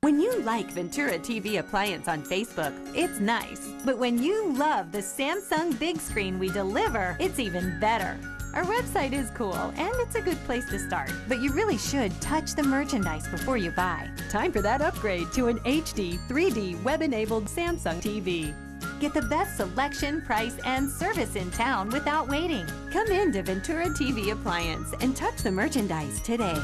When you like Ventura TV Appliance on Facebook, it's nice. But when you love the Samsung big screen we deliver, it's even better. Our website is cool, and it's a good place to start. But you really should touch the merchandise before you buy. Time for that upgrade to an HD 3D web-enabled Samsung TV. Get the best selection, price, and service in town without waiting. Come in to Ventura TV Appliance and touch the merchandise today.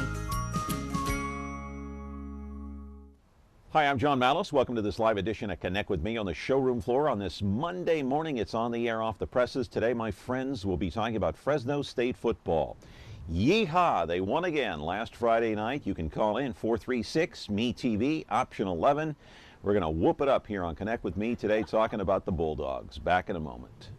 Hi, I'm John Malice. Welcome to this live edition of Connect with Me on the showroom floor on this Monday morning. It's on the air off the presses. Today, my friends, will be talking about Fresno State football. Yeehaw! They won again last Friday night. You can call in 436-ME-TV, option 11. We're going to whoop it up here on Connect with Me today, talking about the Bulldogs. Back in a moment.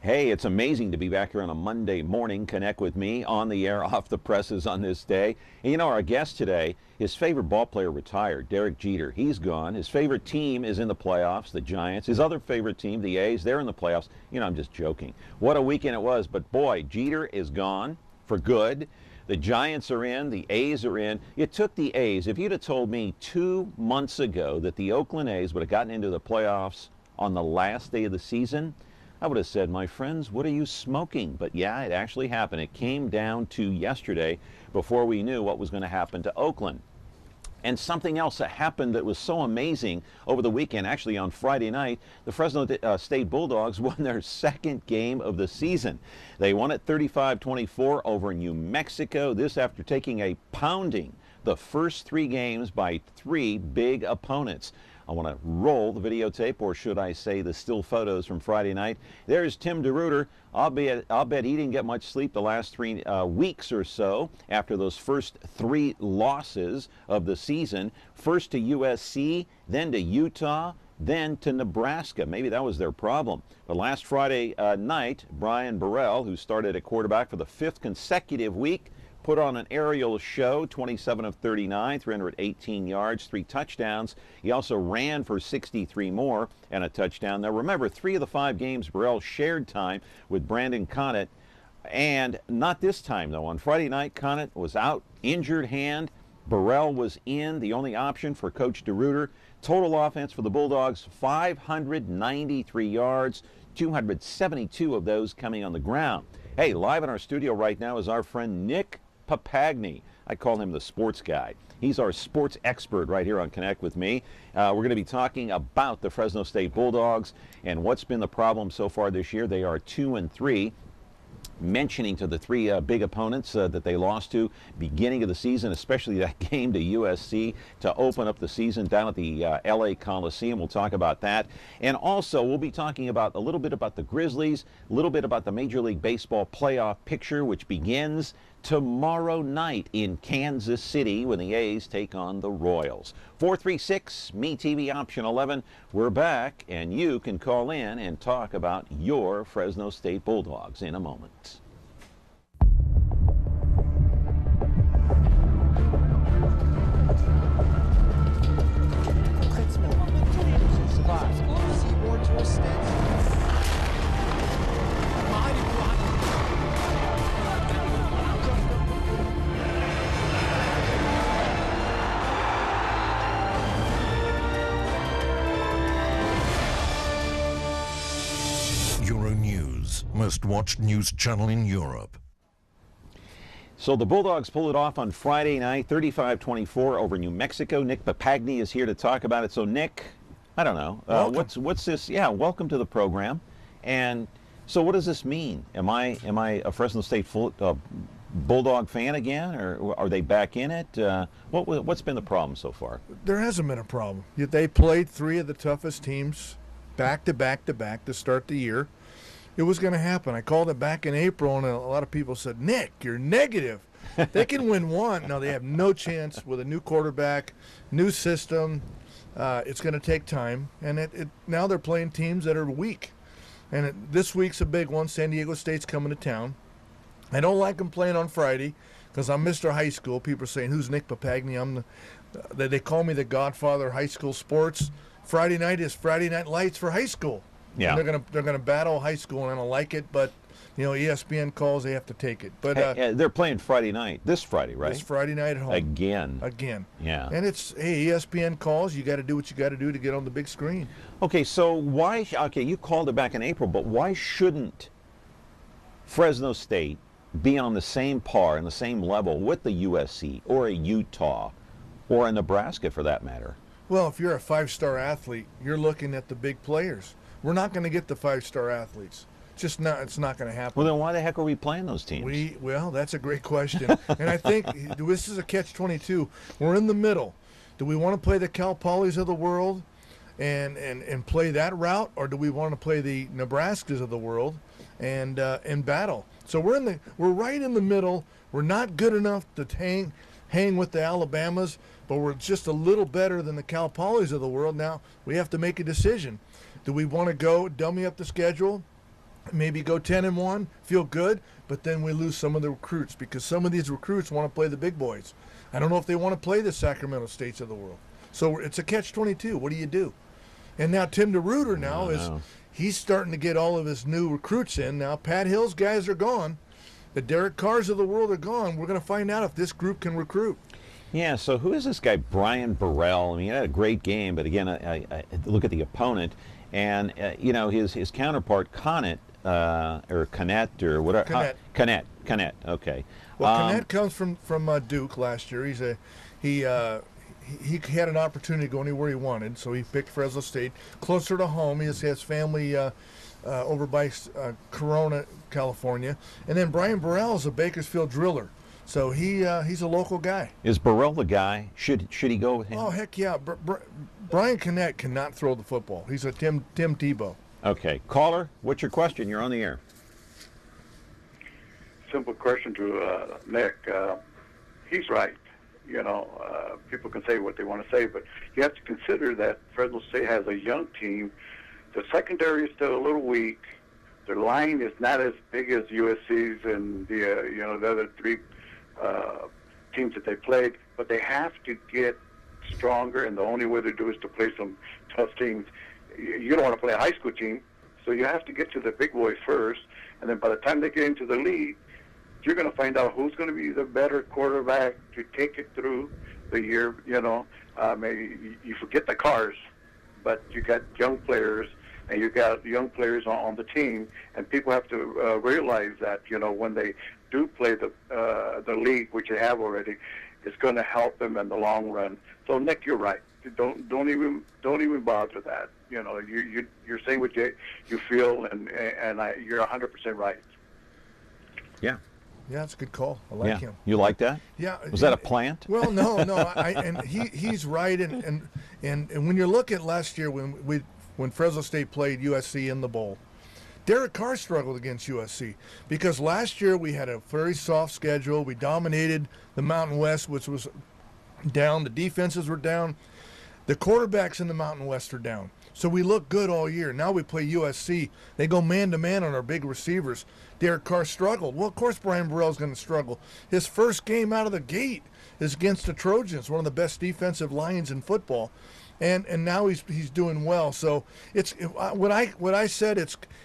Hey, it's amazing to be back here on a Monday morning. Connect with Me on the air, off the presses on this day. And you know, our guest today, his favorite ball player retired, Derek Jeter. He's gone. His favorite team is in the playoffs, the Giants. His other favorite team, the A's, they're in the playoffs. You know, I'm just joking. What a weekend it was. But boy, Jeter is gone for good. The Giants are in. The A's are in. It took the A's. If you'd have told me 2 months ago that the Oakland A's would have gotten into the playoffs on the last day of the season, I would have said, my friends, what are you smoking? But yeah, it actually happened. It came down to yesterday before we knew what was going to happen to Oakland. And something else that happened that was so amazing over the weekend, actually on Friday night, the Fresno State Bulldogs won their second game of the season. They won it 35-24 over New Mexico. This after taking a pounding the first 3 games by 3 big opponents. I want to roll the videotape, or should I say the still photos from Friday night. There's Tim DeRuyter. I'll bet he didn't get much sleep the last 3 weeks or so after those first 3 losses of the season. First to USC, then to Utah, then to Nebraska. Maybe that was their problem. But last Friday night, Brian Burrell, who started at quarterback for the 5th consecutive week, put on an aerial show, 27 of 39, 318 yards, 3 touchdowns. He also ran for 63 more and a touchdown. Now remember, 3 of the 5 games Burrell shared time with Brandon Connett, and not this time though. On Friday night, Connett was out, injured hand. Burrell was in, the only option for Coach DeRuyter. Total offense for the Bulldogs, 593 yards, 272 of those coming on the ground. Hey, live in our studio right now is our friend Nick Papagni. I call him the sports guy. He's our sports expert right here on Connect with Me. We're going to be talking about the Fresno State Bulldogs and what's been the problem so far this year. They are 2-3. Mentioning to the 3 big opponents that they lost to beginning of the season, especially that game to USC to open up the season down at the LA Coliseum. We'll talk about that. And also we'll be talking about a little bit about the Grizzlies, a little bit about the Major League Baseball playoff picture, which begins tomorrow night in Kansas City when the A's take on the Royals. 436-ME-TV, option 11. We're back, and you can call in and talk about your Fresno State Bulldogs in a moment. Euronews, most watched news channel in Europe. So the Bulldogs pull it off on Friday night, 35-24 over New Mexico. Nick Papagni is here to talk about it. So Nick, I don't know, what's this? Yeah, welcome to the program. And so what does this mean? Am I a Fresno State Bulldog fan again, or are they back in it? What's been the problem so far? There hasn't been a problem. They played 3 of the toughest teams back to back to start the year. it was going to happen. I called it back in April, and a lot of people said, Nick, you're negative. They can win one. No, they have no chance with a new quarterback, new system. It's going to take time, and now they're playing teams that are weak. And this week's a big one. San Diego State's coming to town. I don't like them playing on Friday because I'm Mr. High School. People are saying, who's Nick Papagni? They call me the godfather of high school sports. Friday night is Friday Night Lights for high school. Yeah. And they're gonna battle high school, and I don't like it, but ESPN calls, they have to take it. But they're playing Friday night, this Friday, right? This Friday night at home. Again. Yeah. And it's, hey, ESPN calls, you got to do what you got to do to get on the big screen. Okay, so why? Okay, you called it back in April, but why shouldn't Fresno State be on the same par and the same level with the USC or a Utah or a Nebraska, for that matter? Well, if you're a five-star athlete, you're looking at the big players. We're not going to get the five-star athletes. It's not going to happen. Well, then why the heck are we playing those teams? Well, that's a great question. And I think this is a catch-22. We're in the middle. Do we want to play the Cal Polys of the world and play that route, or do we want to play the Nebraskas of the world and battle? So we're right in the middle. We're not good enough to hang with the Alabamas, but we're just a little better than the Cal Polys of the world. Now we have to make a decision. Do we want to go dummy up the schedule? Maybe go 10-1, feel good, but then we lose some of the recruits because some of these recruits want to play the big boys. I don't know if they want to play the Sacramento States of the world. So it's a catch-22. What do you do? And now Tim DeRuyter he's starting to get all of his new recruits in. Now Pat Hill's guys are gone. The Derek Carrs of the world are gone. We're going to find out if this group can recruit. Yeah, so who is this guy, Brian Burrell? I mean, he had a great game, but again, I look at the opponent, and his counterpart, Connett, or Connett, or whatever. Connett. Okay. Well, Connett comes from Duke last year. He had an opportunity to go anywhere he wanted, so he picked Fresno State, closer to home. He has family over by Corona, California, and then Brian Burrell is a Bakersfield driller. So he's a local guy. Is Burrell the guy? Should he go with him? Oh, heck yeah. Brian Connett cannot throw the football. He's a Tim Tebow. Okay. Caller, what's your question? You're on the air. Simple question to Nick. He's right. People can say what they want to say, but you have to consider that Fresno State has a young team. The secondary is still a little weak. Their line is not as big as USC's and the other three teams that they played, but they have to get stronger, and the only way to do is to play some tough teams. You don't want to play a high school team, so you have to get to the big boys first, and then by the time they get into the league, you're going to find out who's going to be the better quarterback to take it through the year. Maybe you forget the cars, but you got young players, and you got young players on the team, and people have to realize that when they do play the league, which they have already, it's going to help them in the long run. So Nick, you're right. Don't even bother that. You're saying what you feel, and you're 100% right. Yeah. Yeah, it's a good call. I like him. You like that? Yeah. Was that a plant? Well, no. And he's right. And when you look at last year when Fresno State played USC in the bowl, Derek Carr struggled against USC because last year we had a very soft schedule. We dominated the Mountain West, which was down. The defenses were down. The quarterbacks in the Mountain West are down. So we look good all year. Now we play USC. They go man-to-man on our big receivers. Derek Carr struggled. Well, of course Brian Burrell's going to struggle. His first game out of the gate is against the Trojans, one of the best defensive lines in football. And now he's doing well. So it's what I said.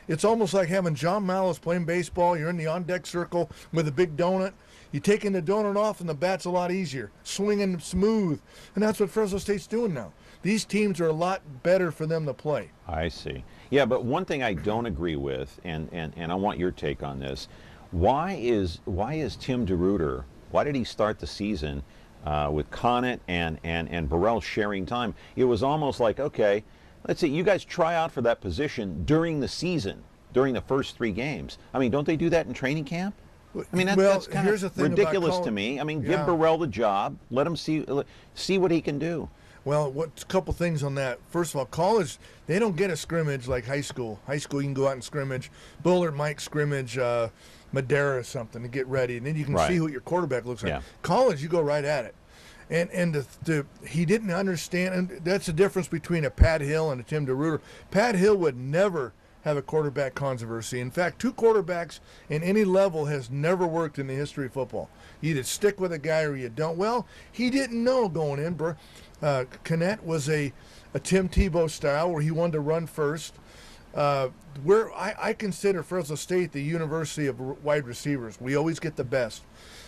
It's almost like having John Malice playing baseball. You're in the on-deck circle with a big donut. You're taking the donut off, and the bat's a lot easier, swinging smooth. And that's what Fresno State's doing now. These teams are a lot better for them to play. I see. Yeah, but one thing I don't agree with, and I want your take on this, why is Tim DeRuyter, why did he start the season with Connett and Burrell sharing time? It was almost like, okay, let's see, you guys try out for that position during the season, during the first 3 games. I mean, don't they do that in training camp? I mean, that's kind of ridiculous to me. I mean, give Burrell the job, let him see what he can do. Well, a couple things on that. First of all, college, they don't get a scrimmage like high school. High school, you can go out and scrimmage. Bullard might scrimmage Madera or something to get ready, and then you can see what your quarterback looks like. Yeah. College, you go right at it. And he didn't understand, and that's the difference between a Pat Hill and a Tim DeRuyter. Pat Hill would never have a quarterback controversy. In fact, 2 quarterbacks in any level has never worked in the history of football. You either stick with a guy or you don't. Well, he didn't know going in. Connett was a Tim Tebow style where he wanted to run first. Where I consider Fresno State the university of wide receivers. We always get the best.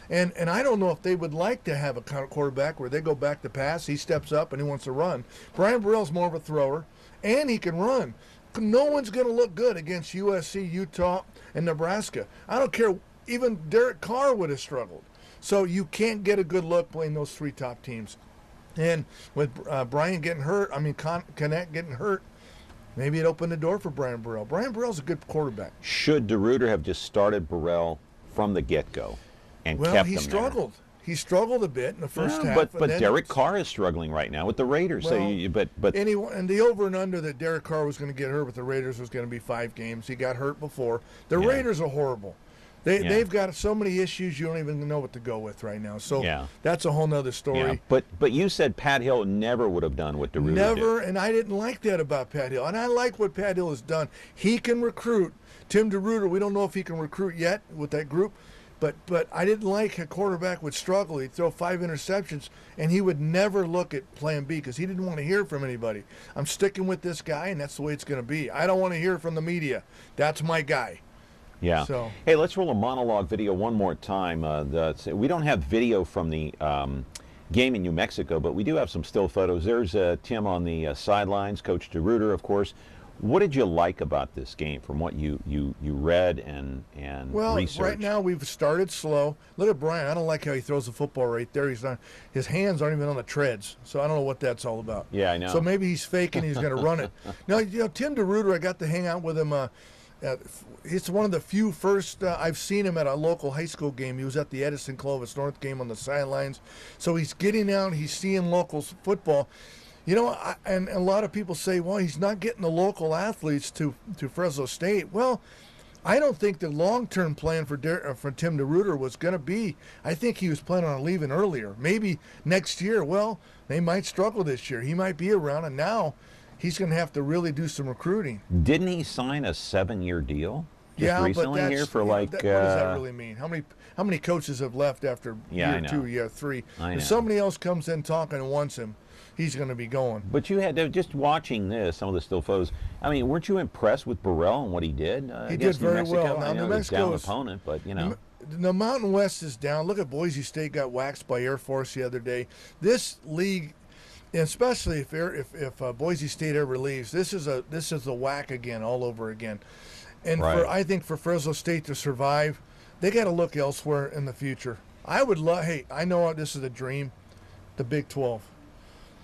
And I don't know if they would like to have a quarterback where they go back to pass, he steps up and he wants to run. Brian Burrell's more of a thrower, and he can run. No one's going to look good against USC, Utah, and Nebraska. I don't care. Even Derek Carr would have struggled. So you can't get a good look playing those 3 top teams. And with Brian getting hurt, Connett getting hurt, maybe it opened the door for Brian Burrell. Brian Burrell's a good quarterback. Should DeRuyter have just started Burrell from the get-go and kept him Well, he struggled. There? He struggled a bit in the first half. But Derek Carr is struggling right now with the Raiders. Well, and the over and under that Derek Carr was going to get hurt with the Raiders was going to be 5 games. He got hurt before. The Raiders are horrible. They've got so many issues you don't even know what to go with right now. So that's a whole nother story. Yeah. But you said Pat Hill never would have done what DeRuyter did. Never, and I didn't like that about Pat Hill. And I like what Pat Hill has done. He can recruit. Tim DeRuyter, we don't know if he can recruit yet with that group. But I didn't like a quarterback would struggle. He'd throw 5 interceptions, and he would never look at plan B because he didn't want to hear from anybody. I'm sticking with this guy, and that's the way it's going to be. I don't want to hear from the media. That's my guy. Yeah. So. Hey, let's roll a monologue video one more time. We don't have video from the game in New Mexico, but we do have some still photos. There's Tim on the sidelines, Coach DeRuyter, of course. What did you like about this game from what you read and researched? Well, right now we've started slow. Look at Brian. I don't like how he throws the football right there. His hands aren't even on the treads, so I don't know what that's all about. Yeah, I know. So maybe he's faking. He's going to run it. Now, Tim DeRuyter, I got to hang out with him. It's one of the few first I've seen him at a local high school game. He was at the Edison Clovis North game on the sidelines. So he's getting out. He's seeing local football. And a lot of people say, well, he's not getting the local athletes to Fresno State. Well, I don't think the long-term plan for Tim DeRuyter was going to be. I think he was planning on leaving earlier. Maybe next year. Well, they might struggle this year. He might be around, and now he's going to have to really do some recruiting. Didn't he sign a 7-year deal recently but here for what does that really mean? How many coaches have left after year 2, year 3? If somebody else comes in talking and wants him, he's going to be going. But you had to, just watching this, some of the still photos. I mean, weren't you impressed with Burrell and what he did? He did very well. Now, New Mexico is down opponent, but the Mountain West is down. Look at Boise State got waxed by Air Force the other day. This league, especially if Boise State ever leaves, this is the whack again, all over again. And I think for Fresno State to survive, they got to look elsewhere in the future. I would love. Hey, I know this is a dream. The Big 12.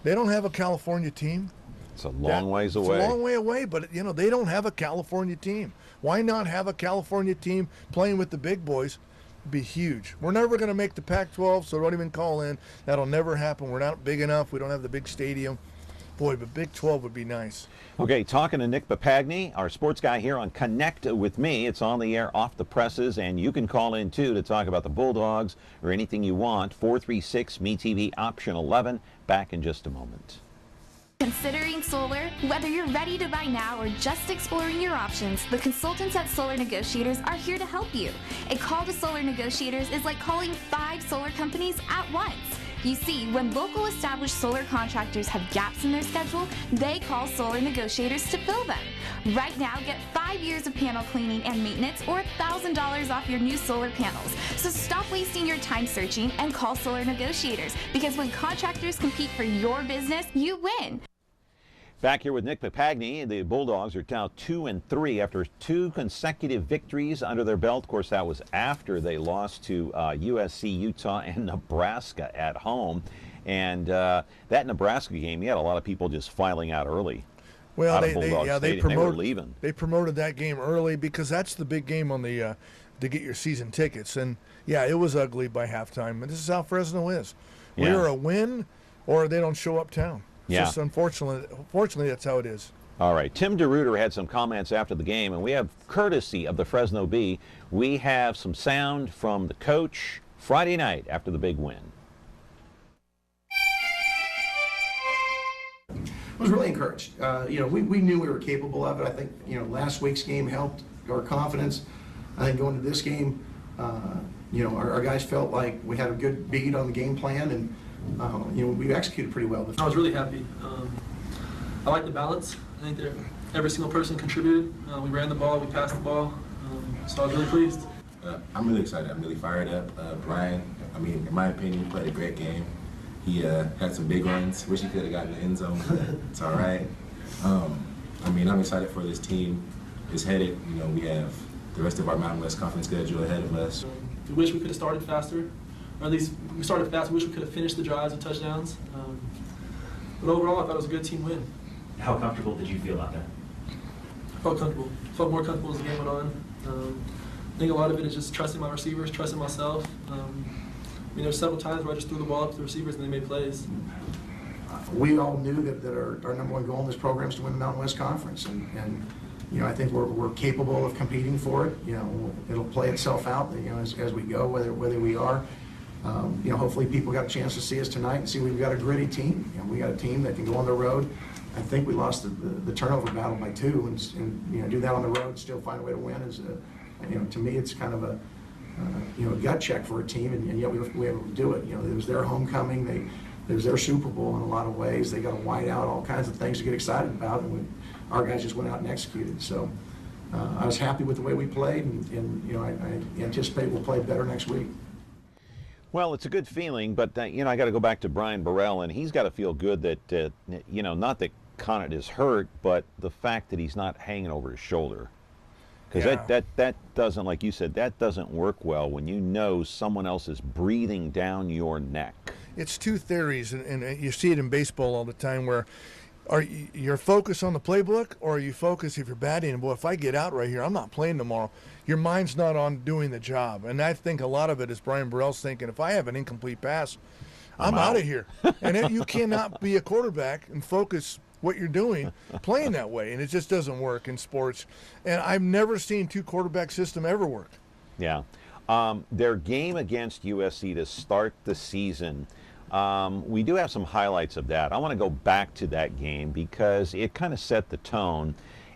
They don't have a California team. It's a long ways away. It's a long way away, but they don't have a California team. Why not have a California team playing with the big boys? It'd be huge. We're never going to make the Pac-12, so don't even call in. That'll never happen. We're not big enough. We don't have the big stadium. Boy, but Big 12 would be nice. Okay, talking to Nick Papagni, our sports guy here on Connect with Me. It's on the air, off the presses, and you can call in, too, to talk about the Bulldogs or anything you want. 436-MeTV, option 11. Back in just a moment. Considering solar? Whether you're ready to buy now or just exploring your options, the consultants at Solar Negotiators are here to help you. A call to Solar Negotiators is like calling 5 solar companies at once. You see, when local established solar contractors have gaps in their schedule, they call Solar Negotiators to fill them. Right now, get 5 years of panel cleaning and maintenance or $1,000 off your new solar panels. So stop wasting your time searching and call Solar Negotiators, because when contractors compete for your business, you win. Back here with Nick Papagni. The Bulldogs are now 2-3 after 2 consecutive victories under their belt. Of course, that was after they lost to USC, Utah, and Nebraska at home. And that Nebraska game, you had a lot of people just filing out early. Well, they were leaving. They promoted that game early because that's the big game on the to get your season tickets. And yeah, it was ugly by halftime. And this is how Fresno is. We're a win, or they don't show uptown. Yeah. Just unfortunately, that's how it is. All right. Tim DeRuyter had some comments after the game, and we have, courtesy of the Fresno Bee, we have some sound from the coach Friday night after the big win. I was really encouraged. We knew we were capable of it. I think, last week's game helped our confidence. I think going to this game, our guys felt like we had a good beat on the game plan, and, we executed pretty well. I was really happy. I like the balance. I think that every single person contributed. We ran the ball, we passed the ball, so I was really pleased. I'm really excited. I'm really fired up. Brian, in my opinion, played a great game. He had some big runs. Wish he could have gotten the end zone, but it's all right. I'm excited for this team. It's headed. We have the rest of our Mountain West Conference schedule ahead of us. We wish we could have started faster, or at least we started fast. We wish we could have finished the drives with touchdowns. But overall, I thought it was a good team win. How comfortable did you feel out there? I felt comfortable. I felt more comfortable as the game went on. I think a lot of it is just trusting my receivers, trusting myself. There's several times where I just threw the ball up to the receivers and they made plays. We all knew that our number one goal in this program is to win the Mountain West Conference, and I think we're capable of competing for it. It'll play itself out, as we go, whether we are. Hopefully people got a chance to see us tonight and see we've got a gritty team. We got a team that can go on the road. I think we lost the turnover battle by 2, and do that on the road, still find a way to win is, to me, it's kind of a gut check for a team, and yet we were able to do it. It was their homecoming. It was their Super Bowl in a lot of ways. They got a whiteout, all kinds of things to get excited about, and our guys just went out and executed. So I was happy with the way we played, and I anticipate we'll play better next week. Well, it's a good feeling, but I got to go back to Brian Burrell, and he's got to feel good that not that Connaught is hurt, but the fact that he's not hanging over his shoulder. Because that doesn't, like you said, that doesn't work well when you know someone else is breathing down your neck. It's two theories, and you see it in baseball all the time, where you're focused on the playbook, or are you focused if you're batting, and boy, if I get out right here, I'm not playing tomorrow. Your mind's not on doing the job. And I think a lot of it is Brian Burrell's thinking, if I have an incomplete pass, I'm out of here. And you cannot be a quarterback and focus what you're doing playing that way, and it just doesn't work in sports. And I've never seen two quarterback system ever work. Yeah. Their game against USC to start the season, we do have some highlights of that. I want to go back to that game because it kind of set the tone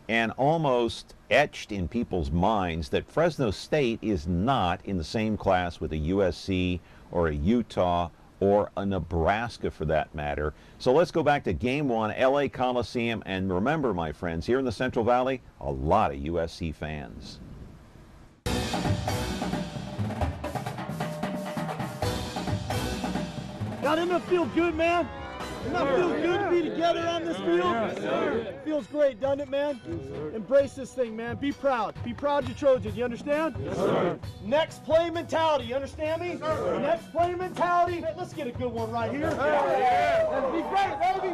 and almost etched in people's minds that Fresno State is not in the same class with a USC or a Utah or a Nebraska for that matter. So let's go back to Game 1, LA Coliseum, and remember, my friends, here in the Central Valley, a lot of USC fans. God, doesn't it feel good, man? Doesn't it feel good to be together on this field? Yes, sir. Feels great, doesn't it, man? Yes, embrace this thing, man. Be proud. Be proud of your Trojans. You understand? Yes, sir. Next play mentality. You understand me? Yes, sir. Next play mentality. Hey, let's get a good one right here. Yeah. That'd be great, baby.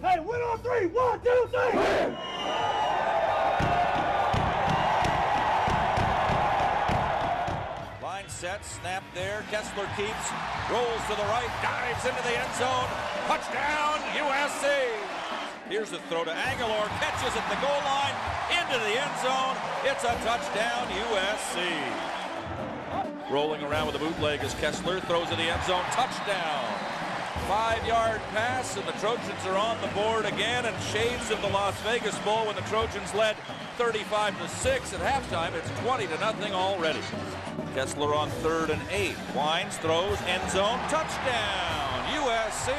Hey, win on 3. 1, 2, 3. Win. Set, snap there, Kessler keeps, rolls to the right, dives into the end zone, touchdown USC! Here's the throw to Aguilar, catches at the goal line, into the end zone, it's a touchdown USC! Rolling around with a bootleg as Kessler throws in the end zone, touchdown! 5-yard pass, and the Trojans are on the board again, and shades of the Las Vegas Bowl when the Trojans led 35-6 at halftime. It's 20-0 already. Kessler on 3rd and 8. Wines throws, end zone, touchdown! USC,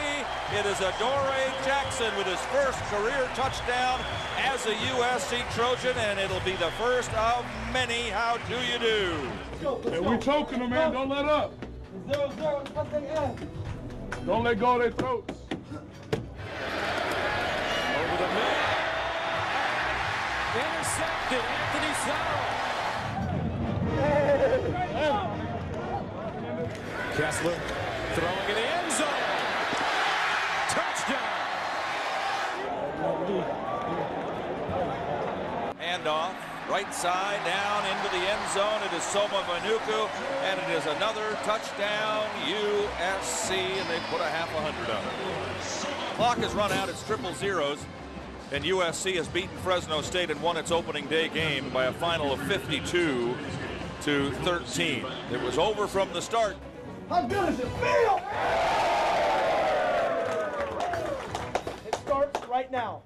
it is Adoree Jackson with his first career touchdown as a USC Trojan, and it'll be the first of many. How do you do? Hey, we're choking them, man. Don't let up. 0-0. Don't let go of their throats. Over the middle. Intercepted, Anthony Sauer. Kessler throwing in the end zone. Touchdown. Handoff. Right side down into the end zone. It is Soma Vanuku, and it is another touchdown USC, and they put a half 100 on it. Clock has run out. It's 0-0, and USC has beaten Fresno State and won its opening day game by a final of 52-13. It was over from the start. How good does it feel? It starts right now.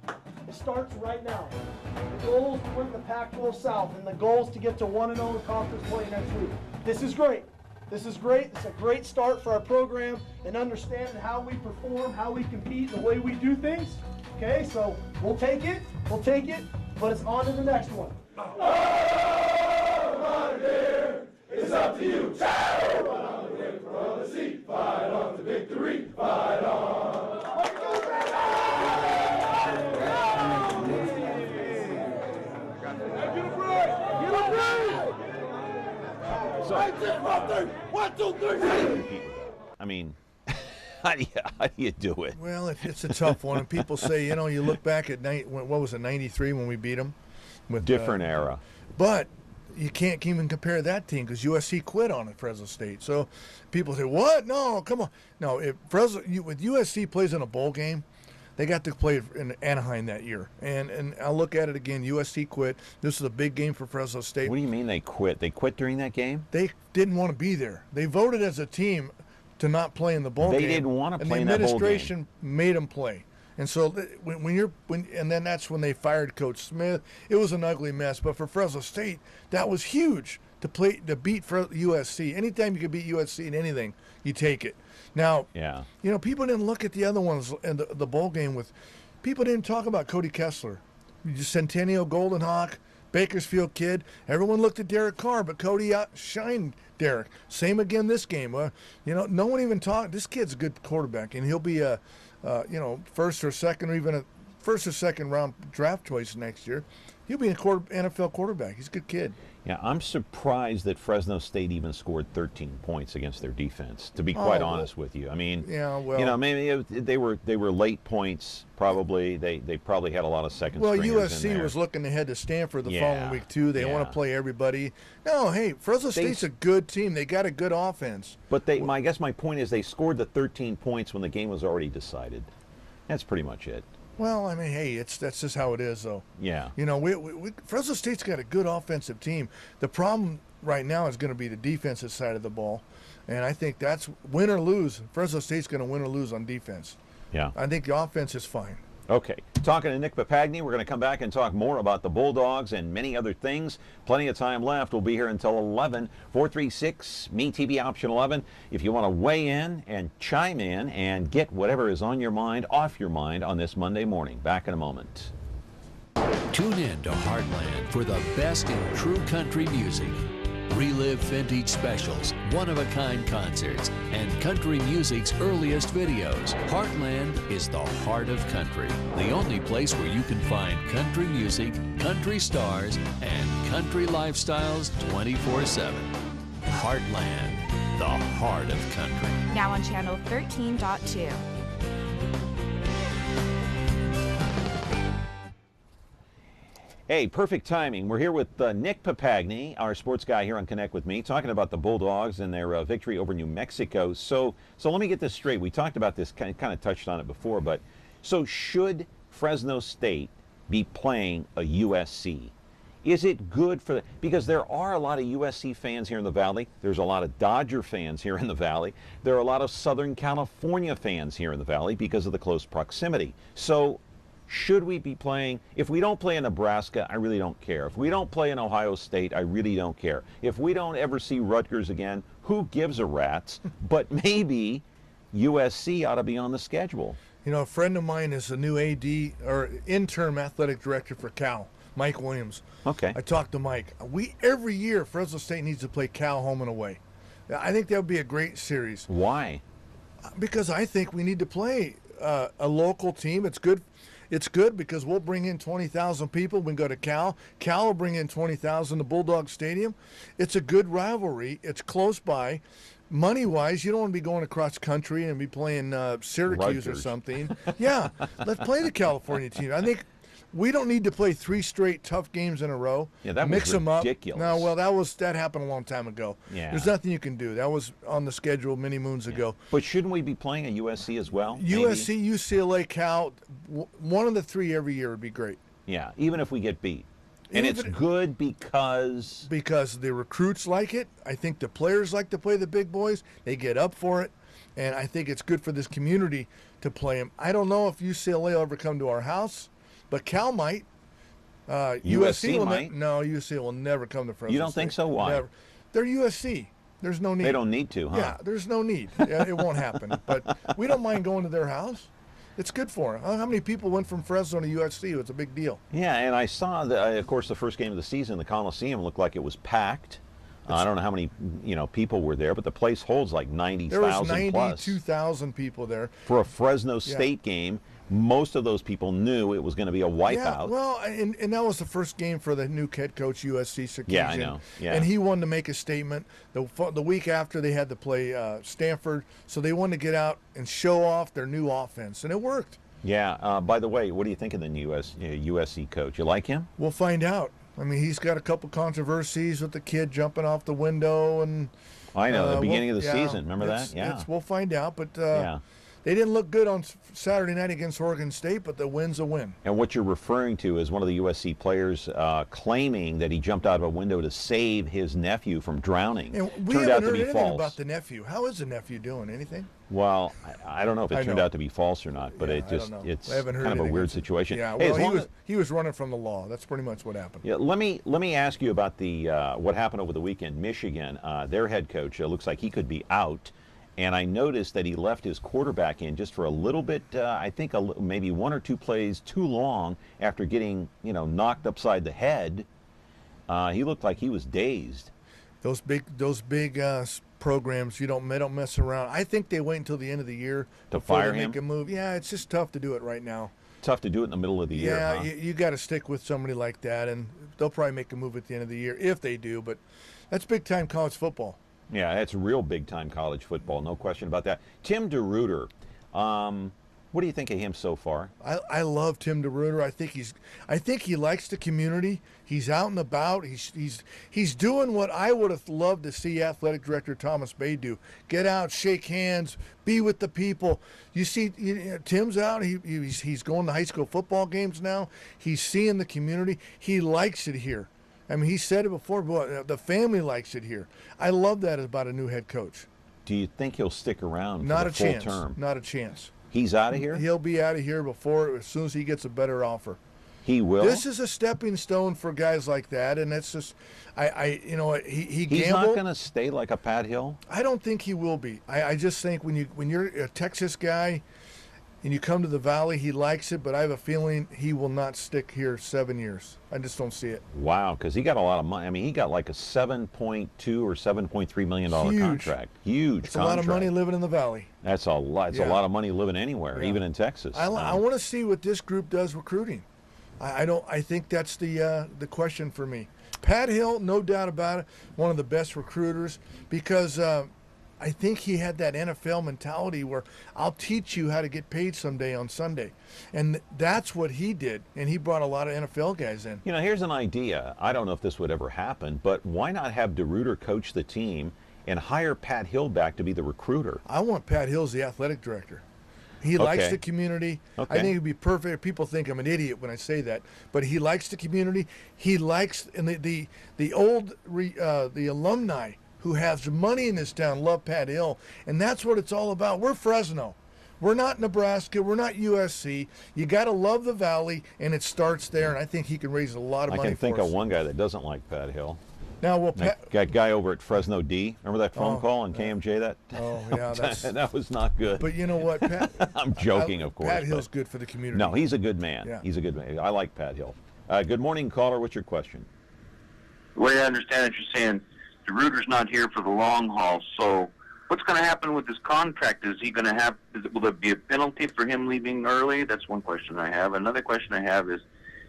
It starts right now. The goal is to win the Pac-12 South, and the goal is to get to 1-0 in conference play next week. This is great. This is great. It's a great start for our program and understanding how we perform, how we compete, the way we do things. Okay, so we'll take it, but it's on to the next one. Oh, dear, it's up to you. Fight on the win for the seat. Fight on the victory. Fight on. So, 1, 2, 3. I mean, how do you do it? Well, it's a tough one. And people say, you look back at what was it, 93 when we beat them? With different era. But you can't even compare that team because USC quit on it, Fresno State. So people say, what? No, come on. No, if with USC plays in a bowl game, they got to play in Anaheim that year. And I'll look at it again. USC quit. This is a big game for Fresno State. What do you mean they quit? They quit during that game? They didn't want to be there. They voted as a team to not play in the bowl game. They didn't want to play in that bowl game. And the administration made them play. And so and then that's when they fired Coach Smith. It was an ugly mess. But for Fresno State, that was huge to beat USC. Anytime you could beat USC in anything, you take it. Now, yeah, people didn't look at the other ones in the bowl game people didn't talk about Cody Kessler, Centennial Golden Hawk, Bakersfield kid. Everyone looked at Derek Carr, but Cody outshined Derek. Same again this game. No one even talked. This kid's a good quarterback, and he'll be a first or second round draft choice next year. He'll be an NFL quarterback. He's a good kid. Yeah, I'm surprised that Fresno State even scored 13 points against their defense, to be quite honest with you. I mean, maybe they were late points, probably. They probably had a lot of second stringers in USC there. was looking ahead to Stanford the following week, too. They want to play everybody. No, hey, Fresno State's a good team. They got a good offense. But I guess my point is they scored the 13 points when the game was already decided. That's pretty much it. Well, I mean, hey, that's just how it is, though. Yeah. Fresno State's got a good offensive team. The problem right now is going to be the defensive side of the ball, and I think that's win or lose. Fresno State's going to win or lose on defense. Yeah. I think the offense is fine. Okay. Talking to Nick Papagni, we're going to come back and talk more about the Bulldogs and many other things. Plenty of time left. We'll be here until 11. 436-ME-TV option 11. If you want to weigh in and chime in and get whatever is on your mind, off your mind on this Monday morning. Back in a moment. Tune in to Heartland for the best in true country music. Relive vintage specials, one-of-a-kind concerts, and country music's earliest videos. Heartland is the heart of country. The only place where you can find country music, country stars, and country lifestyles 24/7. Heartland, the heart of country. Now on channel 13.2. Hey, perfect timing. We're here with Nick Papagni, our sports guy here on Connect With Me, talking about the Bulldogs and their victory over New Mexico. So let me get this straight. We talked about this, kind of touched on it before, but so should Fresno State be playing a USC? Is it good for because there are a lot of USC fans here in the Valley. There's a lot of Dodger fans here in the Valley. There are a lot of Southern California fans here in the Valley because of the close proximity. So should we be playing? If we don't play in Nebraska, I really don't care. If we don't play in Ohio State, I really don't care. If we don't ever see Rutgers again, who gives a rat's? But maybe USC ought to be on the schedule. A friend of mine is a new AD or interim athletic director for Cal, Mike Williams. Okay. I talked to Mike. Every year Fresno State needs to play Cal home and away. I think that would be a great series. Why? Because I think we need to play a local team. It's good. It's good because we'll bring in 20,000 people. We can go to Cal. Cal will bring in 20,000 to Bulldog Stadium. It's a good rivalry. It's close by. Money-wise, you don't want to be going across country and be playing Syracuse Rutgers or something. Yeah, let's play the California team. I think We don't need to play 3 straight tough games in a row. Yeah, that mix was them up. ridiculous. No, well, that happened a long time ago. Yeah. There's nothing you can do. That was on the schedule many moons ago. But shouldn't we be playing at USC as well? USC, maybe? UCLA, Cal, one of the 3 every year would be great. Yeah, even if we get beat. And it's good because the recruits like it. I think the players like to play the big boys. They get up for it. And I think it's good for this community to play them. I don't know if UCLA will ever come to our house, but Cal might. USC will might. No, USC will never come to Fresno You don't State. think so? Why? Never. They're USC. There's no need. They don't need to, huh? Yeah, there's no need. It won't happen. But we don't mind going to their house. It's good for them. How many people went from Fresno to USC? It's a big deal. Yeah, and I saw that. Of course, the first game of the season, the Coliseum looked like it was packed. I don't know how many people were there, but the place holds like 90,000 plus. There was 92,000 people there For a Fresno State game, most of those people knew it was going to be a wipeout. Yeah, well, and that was the first game for the new head coach, USC Sarkisian. Yeah, I know. Yeah. And he wanted to make a statement. The week after, they had to play Stanford, so they wanted to get out and show off their new offense, and it worked. Yeah. By the way, what do you think of the new USC coach? You like him? We'll find out. I mean, he's got a couple controversies with the kid jumping off the window, and I know the beginning of the season. Remember that? Yeah. We'll find out, but they didn't look good on Saturday night against Oregon State, but the win's a win. And what you're referring to is one of the USC players claiming that he jumped out of a window to save his nephew from drowning. And we Turned haven't out to heard be anything false. about the nephew. How is the nephew doing? Anything? Well, I don't know if it turned out to be false or not, but Yeah, it's I haven't heard kind of a anything. weird situation. Yeah, Hey, well, he was running from the law. That's pretty much what happened. Yeah, let me ask you about the what happened over the weekend. Michigan, their head coach, looks like he could be out, and I noticed that he left his quarterback in just for a little bit. I think maybe 1 or 2 plays too long after getting knocked upside the head. He looked like he was dazed. Those big programs, they don't mess around. I think they wait until the end of the year To before fire they him? make a move. Yeah, it's just tough to do it right now. Tough to do it in the middle of the year. Yeah, huh? you got to stick with somebody like that, and they'll probably make a move at the end of the year if they do. But that's big time college football. Yeah, that's real big-time college football, no question about that. Tim DeRuyter, what do you think of him so far? I love Tim DeRuyter. I think he likes the community. He's out and about. He's doing what I would have loved to see Athletic Director Thomas Bay do. Get out, shake hands, be with the people. You see, Tim's out. He's going to high school football games now. He's seeing the community. He likes it here. I mean, he said it before, but the family likes it here. I love that about a new head coach. Do you think he'll stick around Not for a the full chance. term? Not a chance. He's out of here? He'll be out of here as soon as he gets a better offer. He will? This is a stepping stone for guys like that, and it's just, he He's gambled. not going to stay like a Pat Hill? I don't think he will be. I just think when you're a Texas guy and you come to the Valley, he likes it, but I have a feeling he will not stick here 7 years. I just don't see it. Wow, because he got a lot of money. I mean, he got like a $7.2 or $7.3 million contract. Huge It's contract. a lot of money living in the Valley. That's a lot. It's a Yeah. lot of money living anywhere, Yeah. even in Texas. I want to see what this group does recruiting. I think that's the question for me. Pat Hill, no doubt about it, one of the best recruiters because I think he had that NFL mentality where I'll teach you how to get paid someday on Sunday. And that's what he did. And he brought a lot of NFL guys in. Here's an idea. I don't know if this would ever happen, but why not have DeRuyter coach the team and hire Pat Hill back to be the recruiter? I want Pat Hill as the athletic director. He likes the community. Okay. I think it'd be perfect. People think I'm an idiot when I say that, but he likes the community. He likes, and the alumni who has money in this town love Pat Hill, and that's what it's all about. We're Fresno. We're not Nebraska. We're not USC. You got to love the Valley, and it starts there, and I think he can raise a lot of money I can think for us. of one guy that doesn't like Pat Hill. Now, That guy over at Fresno D. Remember that phone call on KMJ? That was not good. But you know what, Pat? I'm joking, of course. Pat Hill's good for the community. No, he's a good man. Yeah. He's a good man. I like Pat Hill. Good morning, caller. What's your question? The way I understand it, you're saying DeRuyter's not here for the long haul. So what's going to happen with his contract? Is he going to have, will there be a penalty for him leaving early? That's one question I have. Another question I have is,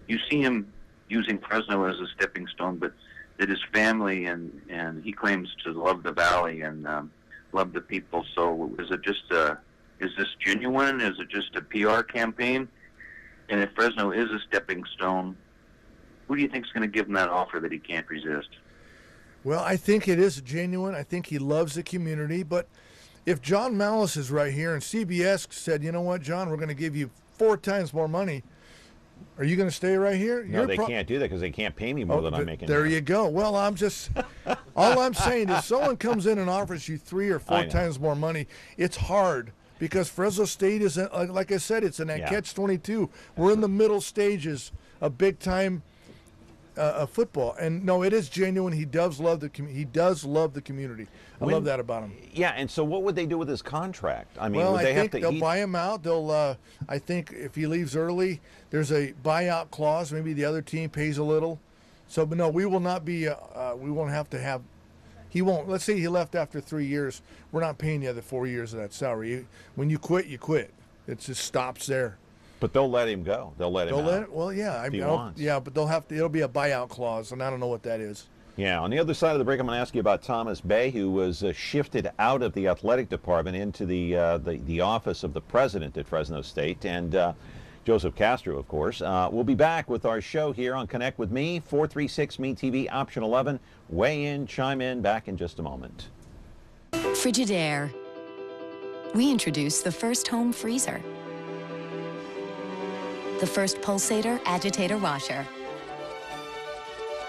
you see him using Fresno as a stepping stone, but that his family and he claims to love the Valley and love the people. So is it just is this genuine? Is it just a PR campaign? And if Fresno is a stepping stone, who do you think is going to give him that offer that he can't resist? Well, I think it is genuine. I think he loves the community. But if John Malice is right here and CBS said, you know what, John, we're going to give you 4 times more money, are you going to stay right here? No, they can't do that because they can't pay me more than I'm making. There now. you go. Well, all I'm saying is someone comes in and offers you 3 or 4 times more money, it's hard. Because Fresno State is, like I said, it's in that catch-22. We're in the middle stages of big-time football, and no, it is genuine. He does love the community. I love that about him. Yeah, and so what would they do with his contract? I mean, well, would they I think have to they'll buy him out. They'll. I think if he leaves early, there's a buyout clause. Maybe the other team pays a little. So, but no, we will not be. We won't have to have. He won't. Let's say he left after 3 years. We're not paying the other 4 years of that salary. When you quit, you quit. It just stops there. But they'll let him go. They'll let him out. Well, yeah. If he wants. Yeah, but they'll have to. It'll be a buyout clause, and I don't know what that is. Yeah. On the other side of the break, I'm going to ask you about Thomas Bay, who was shifted out of the athletic department into the office of the president at Fresno State, and Joseph Castro, of course. We'll be back with our show here on Connect with Me, 436-ME-TV, option 11. Weigh in, chime in, back in just a moment. Frigidaire. We introduced the first home freezer, the first pulsator agitator washer,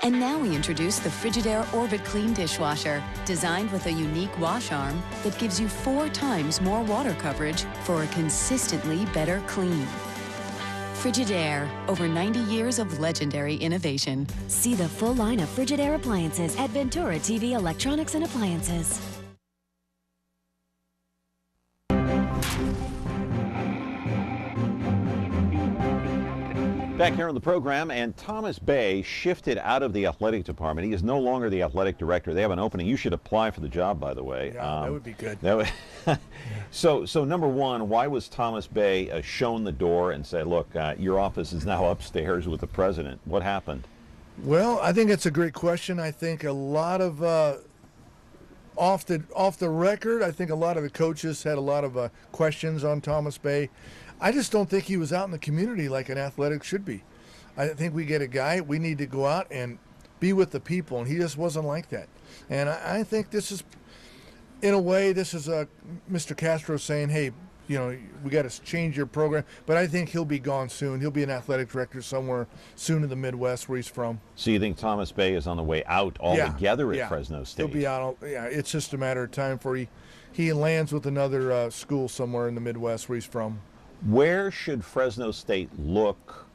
and now we introduce the Frigidaire Orbit Clean dishwasher, designed with a unique wash arm that gives you 4 times more water coverage for a consistently better clean. Frigidaire, over 90 years of legendary innovation. See the full line of Frigidaire appliances at Ventura TV Electronics and Appliances. Back here on the program, and Thomas Bay shifted out of the athletic department. He is no longer the athletic director. They have an opening. You should apply for the job, by the way. Yeah, that would be good. So number one, why was Thomas Bay shown the door and said, look, your office is now upstairs with the president? What happened? Well, I think it's a great question. I think a lot of off the record, I think a lot of the coaches had a lot of questions on Thomas Bay. I just don't think he was out in the community like an athletic should be. I think we get a guy, we need to go out and be with the people, and he just wasn't like that. And I think this is, in a way, this is Mr. Castro saying, hey, you know, we got to change your program. But I think he'll be gone soon. He'll be an athletic director somewhere soon in the Midwest where he's from. So you think Thomas Bay is on the way out altogether at Fresno State? He'll be out. Yeah, it's just a matter of time before he lands with another school somewhere in the Midwest where he's from. Where should Fresno State look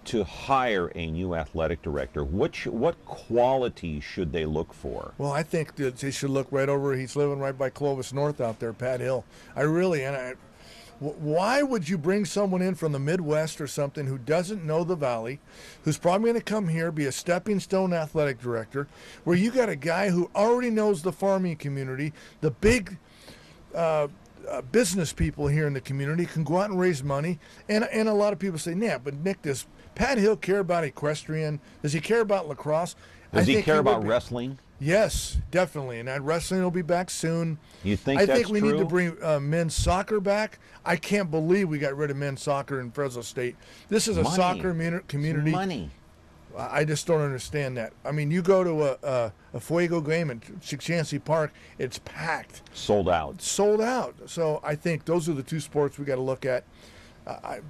to hire a new athletic director? What qualities should they look for? Well, I think that they should look right over. He's living right by Clovis North out there, Pat Hill. Why would you bring someone in from the Midwest or something who doesn't know the Valley, who's probably going to come here, be a stepping stone athletic director, where you got a guy who already knows the farming community, the big business people here in the community can go out and raise money, and a lot of people say, yeah, but Nick, does Pat Hill care about equestrian? Does he care about lacrosse? Does he care about wrestling? Yes, definitely, and that wrestling will be back soon. You think I that's think we true? need to bring men's soccer back. I can't believe we got rid of men's soccer in Fresno State. This is a soccer community. Money. I just don't understand that. I mean, you go to a Fuego game at Chansey Park, it's packed. Sold out. Sold out. So I think those are the two sports we got to look at.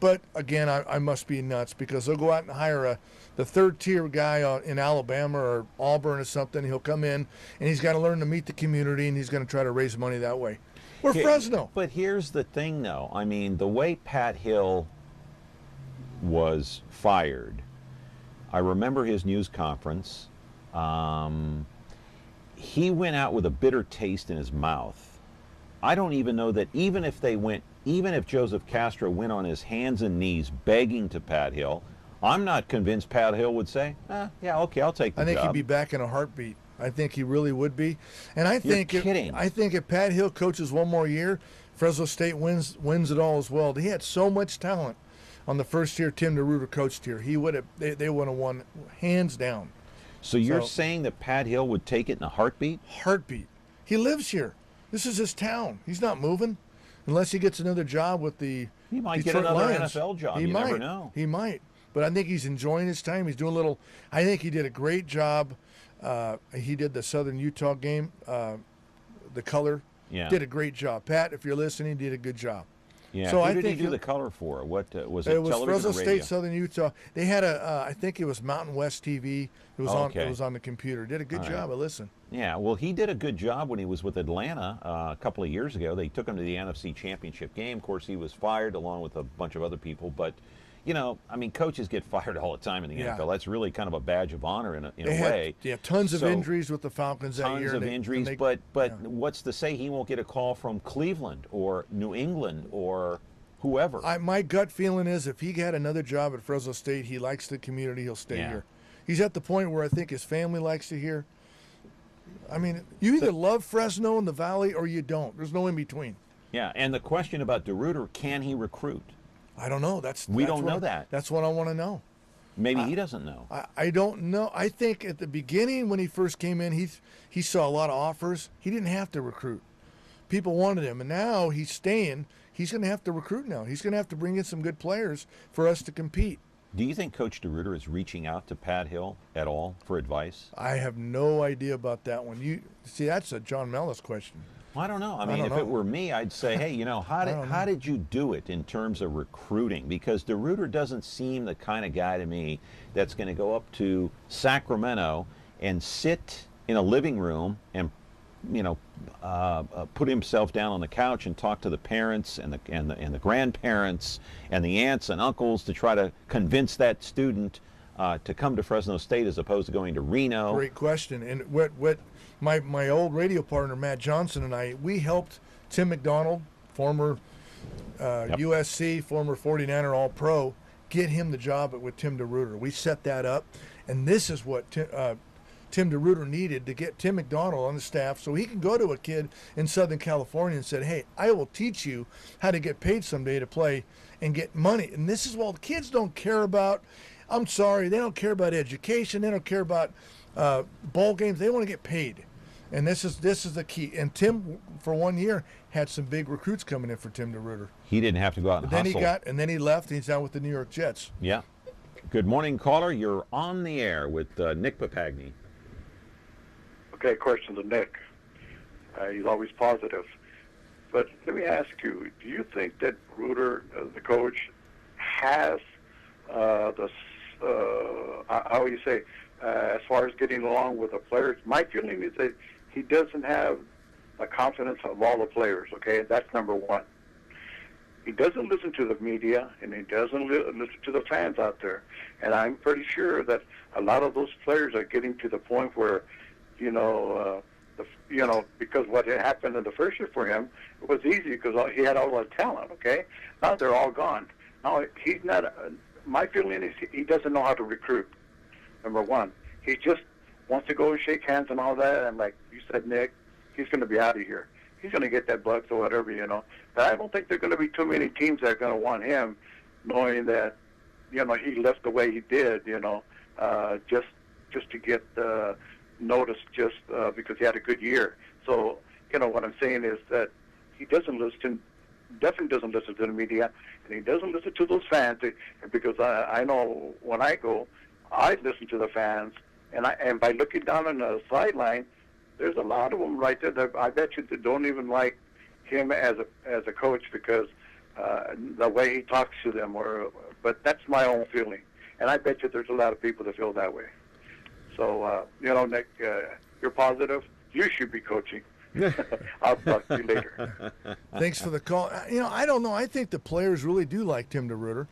But again, I must be nuts because they'll go out and hire the third-tier guy in Alabama or Auburn or something. He'll come in, and he's got to learn to meet the community, and he's going to try to raise money that way. We're Fresno. But here's the thing, though. I mean, the way Pat Hill was fired, I remember his news conference. He went out with a bitter taste in his mouth. I don't even know that even if Joseph Castro went on his hands and knees begging to Pat Hill, I'm not convinced Pat Hill would say, yeah, okay, I'll take the job. I think he'd be back in a heartbeat. I think he really would be. And I think if Pat Hill coaches one more year, Fresno State wins it all as well. He had so much talent on the first year Tim DeRuyter coached here. They would have won hands down. So you're saying that Pat Hill would take it in a heartbeat? Heartbeat. He lives here. This is his town. He's not moving. unless he gets another job with the He might Detroit get another Lions. NFL job. He You might. never know. He might. But I think he's enjoying his time. He's doing a little. I think he did a great job. He did the Southern Utah game, the color. Yeah. Did a great job. Pat, if you're listening, did a good job. Yeah. So Who I did think he do the color for? What was it? It was television Fresno or radio? State, Southern Utah. They had I think it was Mountain West TV. It was on. It was on the computer. Did a good All job. right. I listened. Yeah, well, he did a good job when he was with Atlanta a couple of years ago. They took him to the NFC Championship game. Of course, he was fired along with a bunch of other people. But, you know, I mean, coaches get fired all the time in the Yeah. NFL. That's really kind of a badge of honor in a They had, way. Yeah, tons of So, injuries with the Falcons that year. Tons of and injuries, they- but what's to say he won't get a call from Cleveland or New England or whoever? My gut feeling is if he had another job at Fresno State, he likes the community, he'll stay Yeah. here. He's at the point where I think his family likes to hear. I mean, you either love Fresno and the Valley or you don't. There's no in between. Yeah, and the question about DeRuyter, can he recruit? I don't know. We don't what- know that. That's what I want to know. Maybe he doesn't know. I don't know. I think at the beginning when he first came in, he saw a lot of offers. He didn't have to recruit. People wanted him, and now he's staying. He's going to have to recruit now. He's going to have to bring in some good players for us to compete. Do you think Coach DeRuyter is reaching out to Pat Hill at all for advice? I have no idea about that one. You see, that's a John Mellis question. Well, I don't know. I mean, don't if know. it were me, I'd say, hey, you know, how did you do it in terms of recruiting? Because DeRuyter doesn't seem the kind of guy to me that's going to go up to Sacramento and sit in a living room and, you know, put himself down on the couch and talk to the parents and the grandparents and the aunts and uncles to try to convince that student to come to Fresno State as opposed to going to Reno. Great question. And what my old radio partner Matt Johnson and I, we helped Tim McDonald, former USC, former 49er All-Pro, get him the job with Tim DeRuyter. We set that up, and this is what Tim DeRuyter needed to get Tim McDonald on the staff so he can go to a kid in Southern California and said, hey, I will teach you how to get paid someday to play and get money. And this is what the kids don't care about. I'm sorry, they don't care about education. They don't care about ball games. They want to get paid. And this is the key. And Tim, for 1 year, had some big recruits coming in for Tim DeRuyter. He didn't have to go out and hustle. Then he left, and he's now with the New York Jets. Yeah. Good morning, caller. You're on the air with Nick Papagni. Okay, question to Nick. He's always positive. But let me ask you, do you think that Reuter, the coach, has how you say, as far as getting along with the players? My feeling is that he doesn't have the confidence of all the players, okay? That's number one. He doesn't listen to the media, and he doesn't listen to the fans out there. And I'm pretty sure that a lot of those players are getting to the point where, because what had happened in the first year for him, it was easy because he had all the talent, okay? Now they're all gone. Now, he's not, my feeling is he doesn't know how to recruit, number one. He just wants to go and shake hands and all that, and like you said, Nick, he's going to be out of here. He's going to get that bucks or whatever, But I don't think there are going to be too many teams that are going to want him, knowing that, he left the way he did, just to get noticed just because he had a good year. So, what I'm saying is that he definitely doesn't listen to the media, and he doesn't listen to those fans, because I know when I go, I listen to the fans, and by looking down on the sideline, there's a lot of them right there that I bet you that don't even like him as a coach because the way he talks to them. But that's my own feeling, and I bet you there's a lot of people that feel that way. So Nick, you're positive. You should be coaching. I'll talk to you later. Thanks for the call. I don't know. I think the players really do like Tim DeRuyter.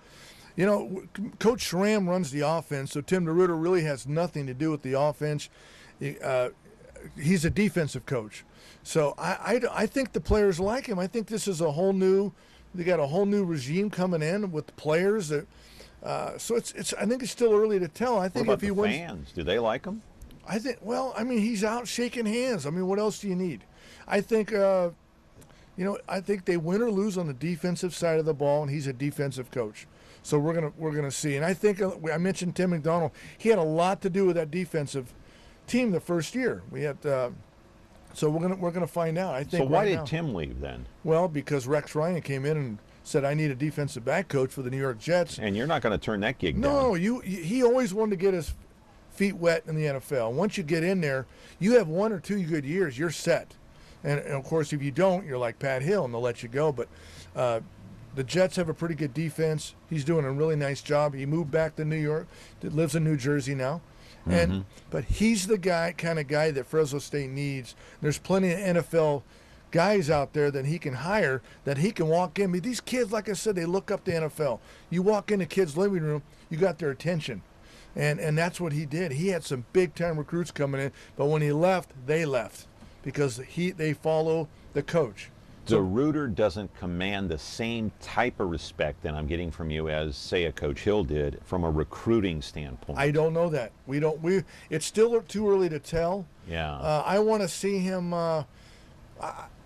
Coach Schramm runs the offense, so Tim DeRuyter really has nothing to do with the offense. He's a defensive coach. So I think the players like him. I think this is they got a whole new regime coming in with players that so I think it's still early to tell. I think what if about he the wins, fans? Do they like him? I think he's out shaking hands. I mean, what else do you need? I think I think they win or lose on the defensive side of the ball, and he's a defensive coach. So we're gonna see. And I think I mentioned Tim McDonald. He had a lot to do with that defensive team the first year. We had So we're gonna find out. I think. So why right did now. Tim leave then? Well, because Rex Ryan came in and said, I need a defensive back coach for the New York Jets. And you're not going to turn that gig down. No, he always wanted to get his feet wet in the NFL. Once you get in there, you have 1 or 2 good years, you're set. And of course, if you don't, you're like Pat Hill, and they'll let you go. But the Jets have a pretty good defense. He's doing a really nice job. He moved back to New York, lives in New Jersey now. But he's the kind of guy that Fresno State needs. There's plenty of NFL guys out there that he can hire, that he can walk in. I mean, these kids, like I said, they look up to NFL. You walk in a kid's living room, you got their attention. And that's what he did. He had some big-time recruits coming in, but when he left, they left because they follow the coach. DeRuyter doesn't command the same type of respect that I'm getting from you as, say, a Coach Hill did from a recruiting standpoint. I don't know that. It's still too early to tell. Yeah. I want to see him.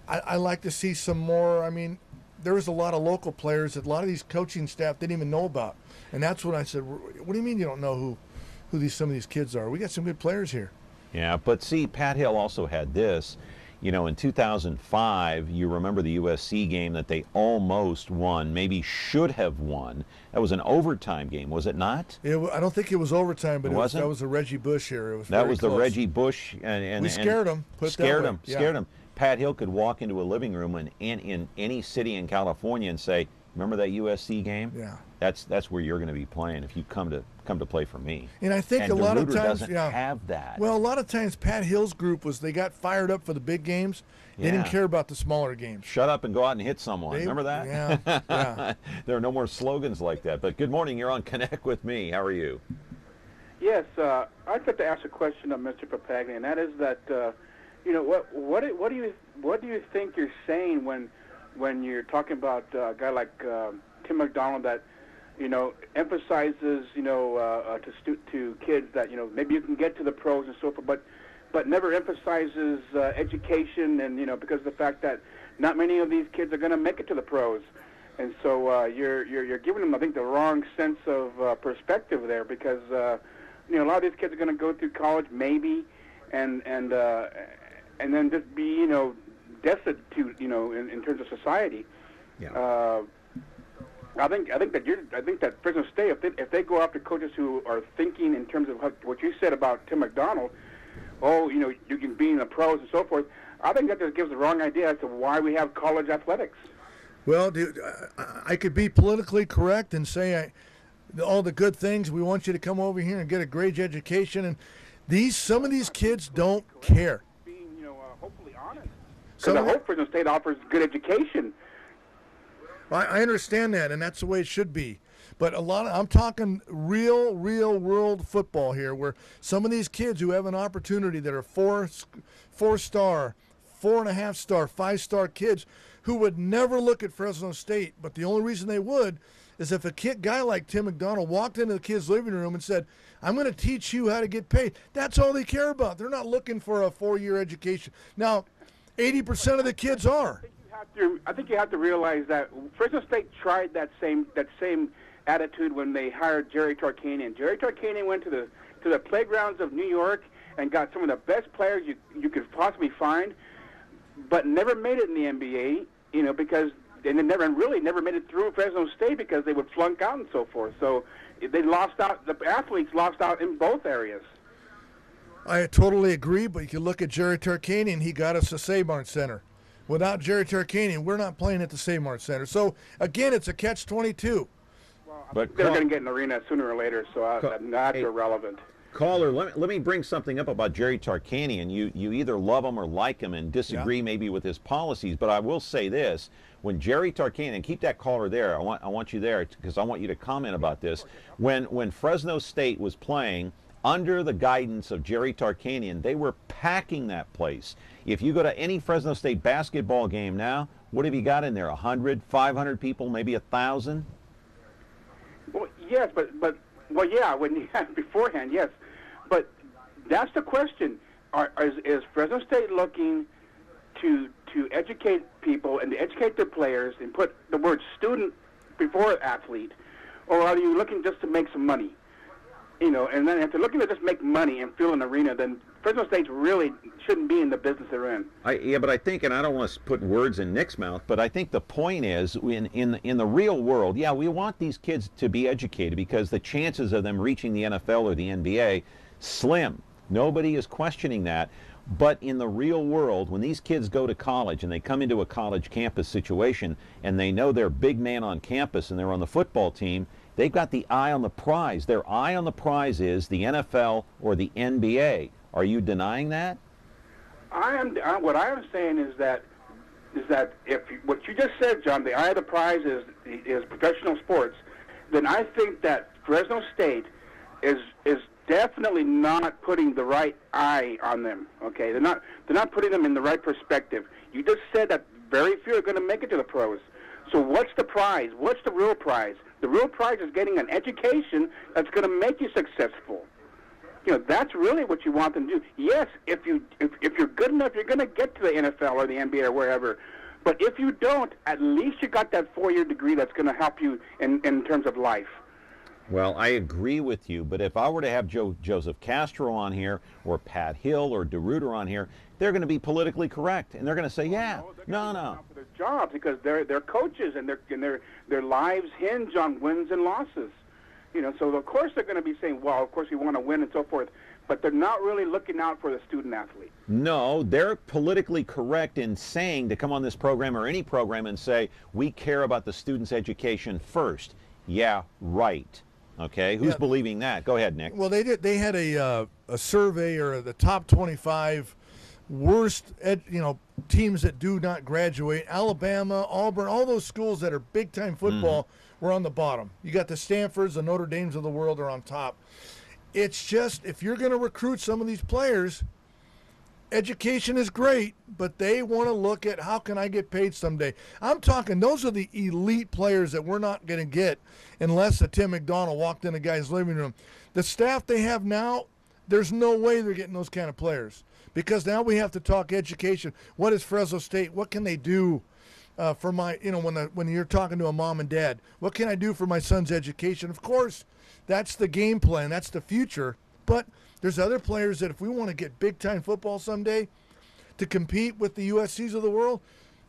I like to see some more. I mean, there was a lot of local players that a lot of these coaching staff didn't even know about, and that's when I said, "What do you mean you don't know who some of these kids are? We got some good players here." Yeah, but see, Pat Hill also had this. You know, in 2005, you remember the USC game that they almost won, maybe should have won. That was an overtime game, was it not? I don't think it was overtime, but wasn't? That was the Reggie Bush era. That was close. The Reggie Bush, and we scared them. Scared them. Pat Hill could walk into a living room in any city in California and say, "Remember that USC game? Yeah. That's where you're going to be playing if you come to play for me." And I think a lot of times, doesn't have that. Well, a lot of times Pat Hill's group they got fired up for the big games. They didn't care about the smaller games. Shut up and go out and hit someone. Remember that? Yeah. There are no more slogans like that. But good morning. You're on Connect with Me. How are you? Yes, I'd like to ask a question of Mr. Papagni, and that is that, what do you think you're saying when you're talking about a guy like Tim McDonald that, emphasizes, to kids that, maybe you can get to the pros and so forth, but never emphasizes education and, because of the fact that not many of these kids are going to make it to the pros. And so you're giving them, I think, the wrong sense of perspective there because, a lot of these kids are going to go through college maybe and then just be, destitute, in terms of society. Yeah. I think that Fresno State, if they go after coaches who are thinking in terms of what you said about Tim McDonald, you can be in the pros and so forth. I think that just gives the wrong idea as to why we have college athletics. Well, dude, I could be politically correct and say all the good things. We want you to come over here and get a great education, and some of these kids don't care. Being, hopefully honest. Because I hope Fresno State offers good education. I understand that, and that's the way it should be. But I'm talking real world football here, where some of these kids who have an opportunity that are 4-star, 4.5-star, 5-star kids who would never look at Fresno State, but the only reason they would is if a guy like Tim McDonald walked into the kid's living room and said, "I'm going to teach you how to get paid." That's all they care about. They're not looking for a 4-year education. Now, 80% of the kids are. I think you have to realize that Fresno State tried that same attitude when they hired Jerry Tarkanian. Jerry Tarkanian went to the playgrounds of New York and got some of the best players you could possibly find, but never made it in the NBA. Because they never made it through Fresno State because they would flunk out and so forth. So they lost out. The athletes lost out in both areas. I totally agree, but you can look at Jerry Tarkanian. He got us a Save-Mart Center. Without Jerry Tarkanian, we're not playing at the Save-Mart Center. So, again, it's a catch-22. Well, they're going to get an arena sooner or later, so that's irrelevant. Caller, let me bring something up about Jerry Tarkanian. You either love him or like him and disagree maybe with his policies, but I will say this. When Jerry Tarkanian, keep that caller there, I want you there because I want you to comment about this. When Fresno State was playing under the guidance of Jerry Tarkanian, they were packing that place. If you go to any Fresno State basketball game now, what have you got in there? 100, 500 people, maybe 1,000? Well, yes, well, yeah, when you had beforehand, yes. But that's the question. Is Fresno State looking to educate people and to educate their players and put the word student before athlete, or are you looking just to make some money? And then if they're looking to just make money and fill an arena, then Fresno State really shouldn't be in the business they're in. Yeah, but I think, and I don't want to put words in Nick's mouth, but I think the point is, in the real world, yeah, we want these kids to be educated because the chances of them reaching the NFL or the NBA, slim. Nobody is questioning that. But in the real world, when these kids go to college and they come into a college campus situation and they know they're big man on campus and they're on the football team, they've got the eye on the prize. Their eye on the prize is the NFL or the NBA. Are you denying that? What I am saying is that if what you just said, John, the eye of the prize is professional sports, then I think that Fresno State is definitely not putting the right eye on them. Okay, they're not putting them in the right perspective. You just said that very few are going to make it to the pros. So what's the prize? What's the real prize? The real prize is getting an education that's going to make you successful. You know, that's really what you want them to do. Yes, if you're good enough, you're going to get to the NFL or the NBA or wherever. But if you don't, at least you got that 4-year degree that's going to help you in terms of life. Well, I agree with you, but if I were to have Joseph Castro on here or Pat Hill or DeRuiter on here, they're going to be politically correct, and they're going to say, yeah, no. For their jobs, because they're coaches, and their lives hinge on wins and losses. You know, so of course they're going to be saying, well, of course we want to win and so forth, but they're not really looking out for the student athlete. No, they're politically correct in saying to come on this program or any program and say, we care about the student's education first. Yeah, right. Okay, who's believing that? Go ahead, Nick. Well, they did. They had a survey or the top 25 worst teams that do not graduate. Alabama, Auburn, all those schools that are big time football were on the bottom. You got the Stanfords, the Notre Dames of the world are on top. It's just, if you're going to recruit some of these players, education is great, but they want to look at how can I get paid someday. I'm talking, those are the elite players that we're not going to get unless a Tim McDonald walked in a guy's living room. The staff they have now, there's no way they're getting those kind of players, because now we have to talk education. What is Fresno State? What can they do for my, when you're talking to a mom and dad, what can I do for my son's education? Of course, that's the game plan. That's the future. But there's other players that if we want to get big-time football someday to compete with the USCs of the world,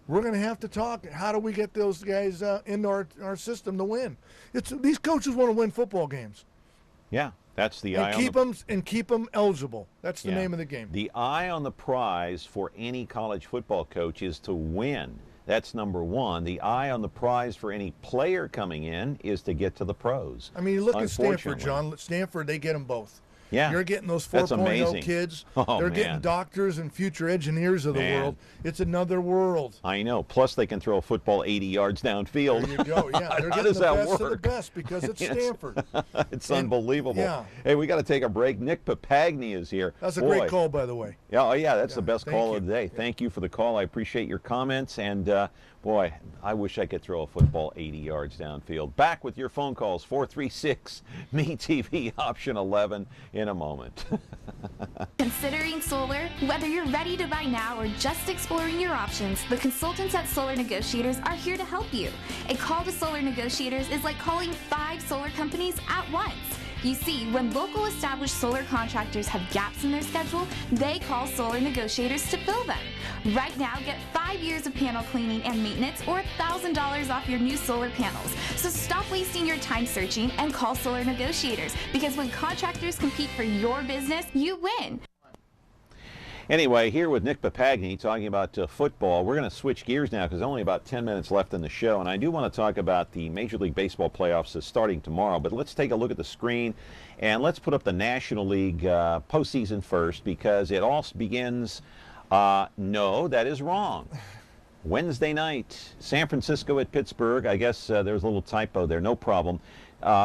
we're going to have to talk. How do we get those guys into our system to win? These coaches want to win football games. Yeah, that's the eye and keep them eligible. That's the name of the game. The eye on the prize for any college football coach is to win. That's number one. The eye on the prize for any player coming in is to get to the pros. I mean, you look at Stanford, John. Stanford, they get them both. Yeah. You're getting those 4.0 kids. They're getting doctors and future engineers of the world. It's another world. I know. Plus, they can throw a football 80 yards downfield. There you go. Yeah, they're getting the best of the best because it's Stanford. It's unbelievable. Yeah. Hey, we got to take a break. Nick Papagni is here. That's a great call, by the way. Yeah, that's the best call of the day. Thank you for the call. I appreciate your comments. And, boy, I wish I could throw a football 80 yards downfield. Back with your phone calls, 436-ME-TV, option 11, in a moment. Considering solar? Whether you're ready to buy now or just exploring your options, the consultants at Solar Negotiators are here to help you. A call to Solar Negotiators is like calling 5 solar companies at once. You see, when local established solar contractors have gaps in their schedule, they call Solar Negotiators to fill them. Right now, get 5 years of panel cleaning and maintenance or $1,000 off your new solar panels. So stop wasting your time searching and call Solar Negotiators, because when contractors compete for your business, you win. Anyway, here with Nick Papagni talking about football. We're going to switch gears now because there's only about 10 minutes left in the show, and I do want to talk about the Major League Baseball playoffs starting tomorrow. But let's take a look at the screen, and let's put up the National League postseason first, because it all begins, no, that is wrong. Wednesday night, San Francisco at Pittsburgh. I guess there's a little typo there, no problem.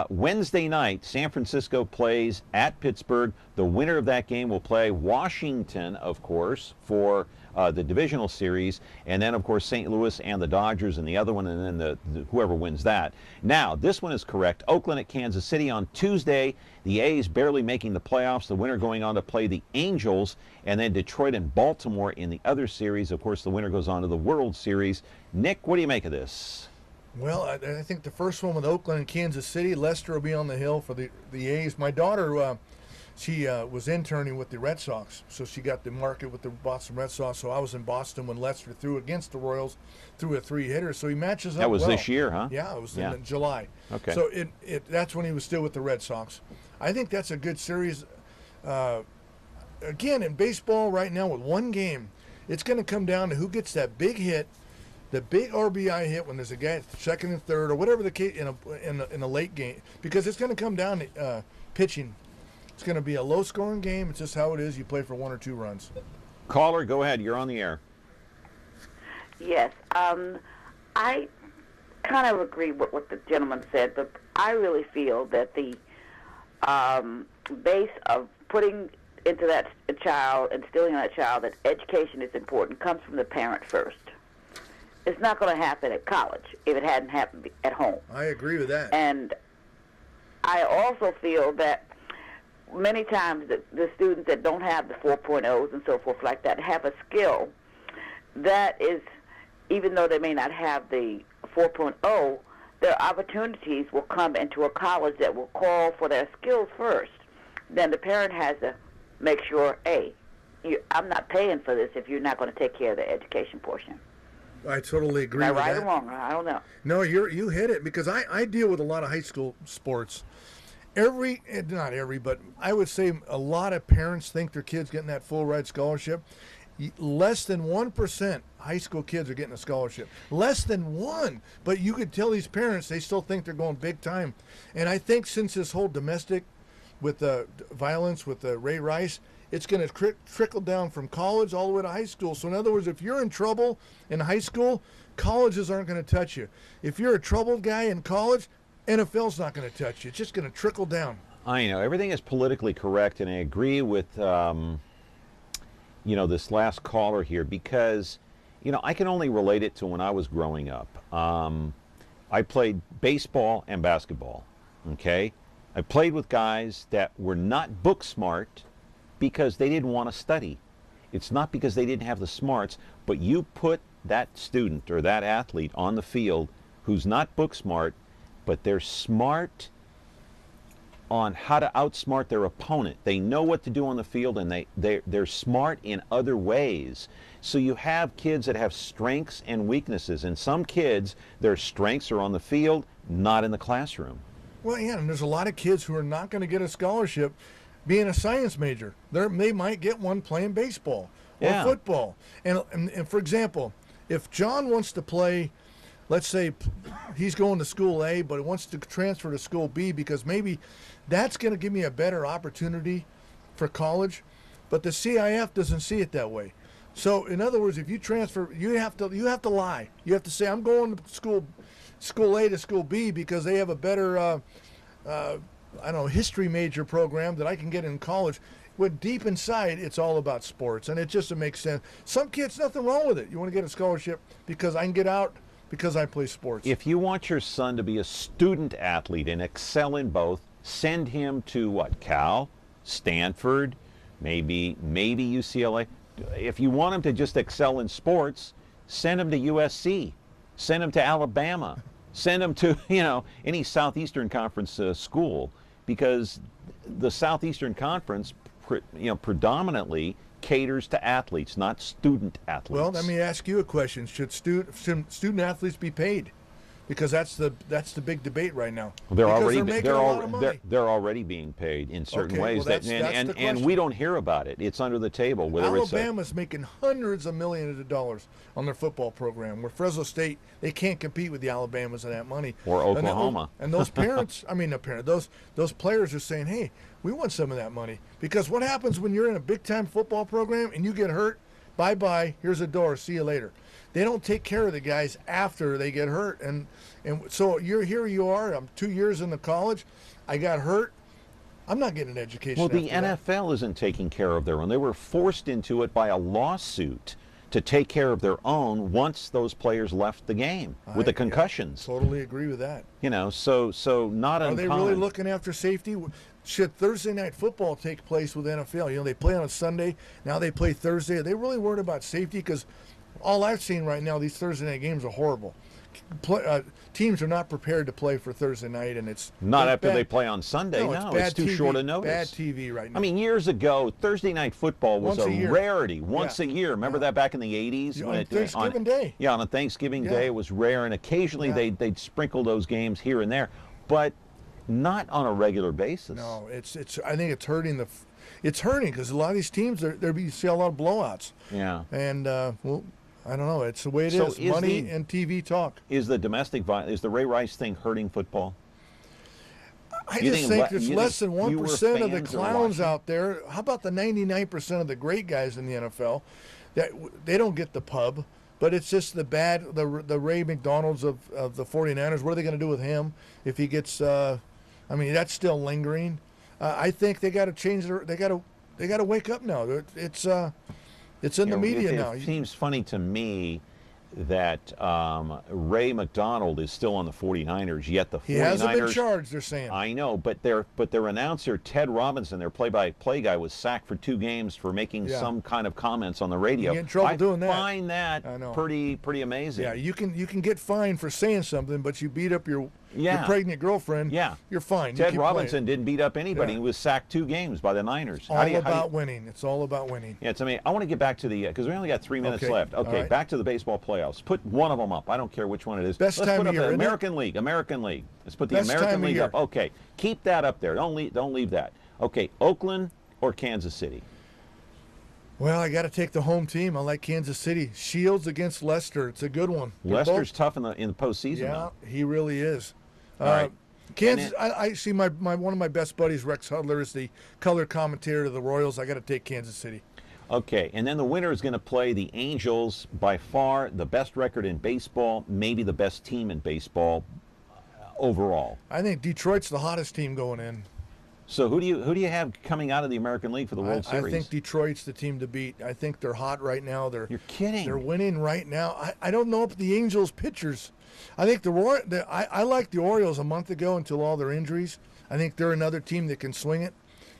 Wednesday night, San Francisco plays at Pittsburgh. The winner of that game will play Washington, of course, for the divisional series, and then, of course, St. Louis and the Dodgers in the other one, and then whoever wins that. Now, this one is correct. Oakland at Kansas City on Tuesday. The A's barely making the playoffs. The winner going on to play the Angels, and then Detroit and Baltimore in the other series. Of course, the winner goes on to the World Series. Nick, what do you make of this? Well, I think the first one with Oakland and Kansas City, Lester will be on the hill for the A's. My daughter she was interning with the Red Sox, so she got the market with the Boston Red Sox. So I was in Boston when Lester threw against the Royals, threw a 3-hitter. So he matches up. That was well. this year, huh? Yeah, it was in July. Okay. So that's when he was still with the Red Sox. I think that's a good series. Again, in baseball right now with one game, it's going to come down to who gets that big hit, the big RBI hit when there's a guy at second and third or whatever the case in a late game, because it's going to come down to pitching. It's going to be a low-scoring game. It's just how it is. You play for 1 or 2 runs. Caller, go ahead. You're on the air. Yes. I kind of agree with what the gentleman said, but I really feel that the base of putting into that child, instilling in that child that education is important, comes from the parent first. It's not going to happen at college if it hadn't happened at home. I agree with that. And I also feel that many times the students that don't have the 4.0s and so forth like that have a skill that is, even though they may not have the 4.0, their opportunities will come into a college that will call for their skills first. Then the parent has to make sure, hey, I'm not paying for this if you're not going to take care of the education portion. I totally agree Am I with right that. or wrong? I don't know. No, you hit it, because I deal with a lot of high school sports. Not every, but I would say a lot of parents think their kid's getting that full ride scholarship. Less than 1% high school kids are getting a scholarship. Less than 1. But you could tell these parents, they still think they're going big time. And I think since this whole domestic with the violence with Ray Rice, it's going to trickle down from college all the way to high school. So in other words, if you're in trouble in high school, colleges aren't going to touch you. If you're a troubled guy in college, NFL's not going to touch you. It's just going to trickle down. I know. Everything is politically correct, and I agree with, this last caller here, because, I can only relate it to when I was growing up. I played baseball and basketball, okay? I played with guys that were not book smart because they didn't want to study. It's not because they didn't have the smarts, but you put that student or that athlete on the field who's not book smart, but they're smart on how to outsmart their opponent. They know what to do on the field, and they're smart in other ways. So you have kids that have strengths and weaknesses, and some kids, their strengths are on the field, not in the classroom. Well, yeah, and there's a lot of kids who are not going to get a scholarship being a science major. They might get one playing baseball or football. And for example, if John wants to play, let's say he's going to school A, but he wants to transfer to school B because maybe that's going to give me a better opportunity for college, but the CIF doesn't see it that way. So in other words, if you transfer, you have to lie. You have to say, I'm going to school A to school B because they have a better history major program that I can get in college. When deep inside, it's all about sports, and it just makes sense. Some kids, nothing wrong with it. You want to get a scholarship because I can get out because I play sports. If you want your son to be a student athlete and excel in both, send him to what? Cal, Stanford, maybe UCLA. If you want him to just excel in sports, send him to USC, send him to Alabama, send him to any Southeastern Conference school, because the Southeastern Conference predominantly caters to athletes, not student athletes. Well, let me ask you a question: should student athletes be paid? Because that's the big debate right now. They're they're already being paid in certain ways, well, and we don't hear about it. It's under the table. Alabama's making hundreds of millions of dollars on their football program, where Fresno State, they can't compete with the Alabamas and that money. Or Oklahoma. And those parents, those players are saying, hey, we want some of that money. Because what happens when you're in a big-time football program and you get hurt? Bye-bye, here's a door, see you later. They don't take care of the guys after they get hurt. And so you are, I'm 2 years in the college, I got hurt, I'm not getting an education. Well, the NFL isn't taking care of their own. They were forced into it by a lawsuit to take care of their own once those players left the game with the concussions. Totally agree with that. So not uncommon. Are they really looking after safety? Should Thursday night football take place with the NFL? They play on a Sunday, now they play Thursday. Are they really worried about safety? Because all I've seen right now, these Thursday night games are horrible. teams are not prepared to play for Thursday night, and it's not after bad. they play on Sunday. No, it's too TV, short a notice. Bad TV right now. I mean, years ago, Thursday night football was Once a a year. rarity. Once Yeah. a year. Remember that back in the 80s? On Thanksgiving Day. Yeah, on a Thanksgiving Day, it was rare, and occasionally they'd sprinkle those games here and there, but not on a regular basis. No, it's. I think it's hurting it's hurting because a lot of these teams you see a lot of blowouts. Yeah. And well, I don't know. It's the way it So is. is Money the- and TV talk. Is the domestic violence, is the Ray Rice thing hurting football? I You just think think le- there's you less think than fewer 1% of the fans are clowns watching? out there. How about the 99% of the great guys in the NFL? That they don't get the pub, but it's just the Ray McDonald's of the 49ers. What are they going to do with him if he gets? I mean, that's still lingering. I think they got to change they got to wake up now. It's in the media now. It seems funny to me that Ray McDonald is still on the 49ers, yet the 49ers... He hasn't been charged, they're saying. I know, but their announcer, Ted Robinson, their play-by-play guy, was sacked for 2 games for making some kind of comments on the radio. You get in trouble doing that. I find that pretty amazing. Yeah, you can get fined for saying something, but you beat up your pregnant girlfriend. Yeah, you're fine. Ted Robinson didn't beat up anybody. Yeah. He was sacked 2 games by the Niners. All about winning. It's all about winning. Yeah, it's amazing. I want to get back to the because we only got 3 minutes left. Okay, right. back to the baseball playoffs. Put one of them up. I don't care which one it is. Best Let's time put of up year, the isn't it? American League. American League. Let's put the Best American time of League year. up. Okay, keep that up there. Don't leave that. Okay, Oakland or Kansas City. Well, I got to take the home team. I like Kansas City. Shields against Leicester. It's a good one. They're Lester's both- tough in the postseason. Yeah, though. he really is. All right. Kansas. I see my one of my best buddies, Rex Hudler, is the color commentator of the Royals. I got to take Kansas City. Okay, and then the winner is going to play the Angels, by far the best record in baseball, maybe the best team in baseball overall. I think Detroit's the hottest team going in. So who do you have coming out of the American League for the World Series? I think Detroit's the team to beat. I think they're hot right now. You're kidding. They're winning right now. I don't know if the Angels pitchers. I think I liked the Orioles a month ago until all their injuries. I think they're another team that can swing it,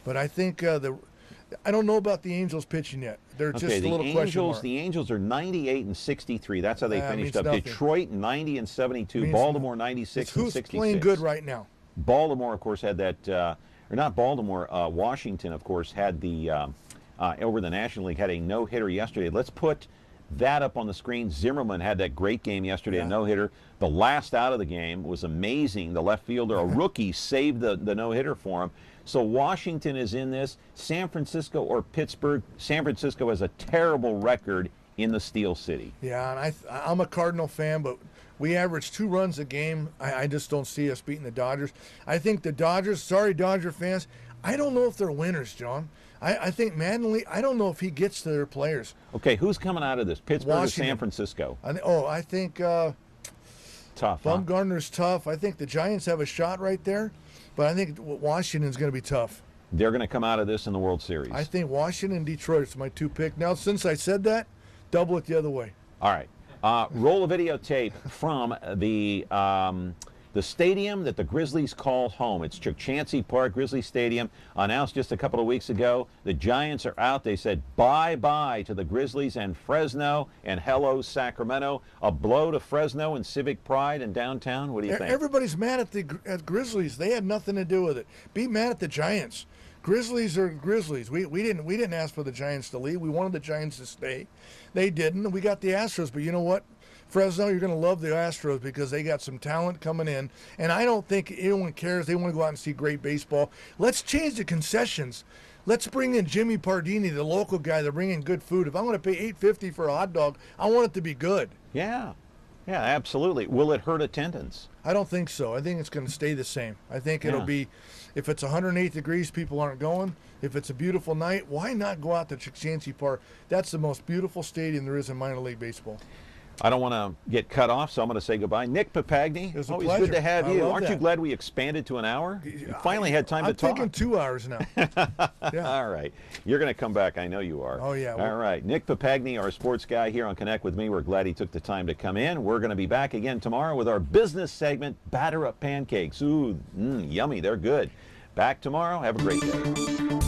but I think I don't know about the Angels pitching yet. They're just a little question mark. The Angels are 98 and 63. That's how they finished means up. nothing. Detroit 90 and 72. Baltimore 96 and Who's 66. playing good right now? Baltimore, of course, had that. Or not Baltimore. Washington, of course, had the over the National League had a no-hitter yesterday. Let's put that up on the screen. Zimmerman had that great game yesterday, a no-hitter. The last out of the game was amazing. The left fielder, a rookie, saved the no-hitter for him. So Washington is in this. San Francisco or Pittsburgh. San Francisco has a terrible record in the Steel City. Yeah, and I'm a Cardinal fan, but we average 2 runs a game. I just don't see us beating the Dodgers. I think the Dodgers, sorry Dodger fans, I don't know if they're winners, John. I think Mattingly, I don't know if he gets to their players. Okay, who's coming out of this? Pittsburgh Washington. or San Francisco? I think tough. Huh? Bumgarner's tough. I think the Giants have a shot right there, but I think Washington's going to be tough. They're going to come out of this in the World Series. I think Washington and Detroit is my 2 pick. Now, since I said that, double it the other way. All right. Roll a videotape from the stadium that the Grizzlies call home. It's Chukchansi Park, Grizzly Stadium. Announced just a couple of weeks ago. The Giants are out. They said bye-bye to the Grizzlies and Fresno and hello, Sacramento. A blow to Fresno and civic pride in downtown. What do you think? Everybody's mad at Grizzlies. They had nothing to do with it. Be mad at the Giants. Grizzlies are Grizzlies. We didn't ask for the Giants to leave. We wanted the Giants to stay. They didn't. We got the Astros, but you know what? Fresno, you're going to love the Astros because they got some talent coming in. And I don't think anyone cares. They want to go out and see great baseball. Let's change the concessions. Let's bring in Jimmy Pardini, the local guy, to bring in good food. If I'm going to pay $8.50 for a hot dog, I want it to be good. Yeah. Yeah, absolutely. Will it hurt attendance? I don't think so. I think it's going to stay the same. I think it'll be, if it's 108 degrees, people aren't going. If it's a beautiful night, why not go out to Chukchansi Park? That's the most beautiful stadium there is in minor league baseball. I don't want to get cut off, so I'm going to say goodbye. Nick Papagni, It's a always pleasure. good to have I you. love Aren't you that. glad we expanded to an hour? You finally had time to talk. I'm thinking 2 hours now. Yeah. All right. You're going to come back. I know you are. Oh, yeah. All right. Nick Papagni, our sports guy here on Connect With Me. We're glad he took the time to come in. We're going to be back again tomorrow with our business segment, Batter Up Pancakes. Ooh, yummy. They're good. Back tomorrow. Have a great day.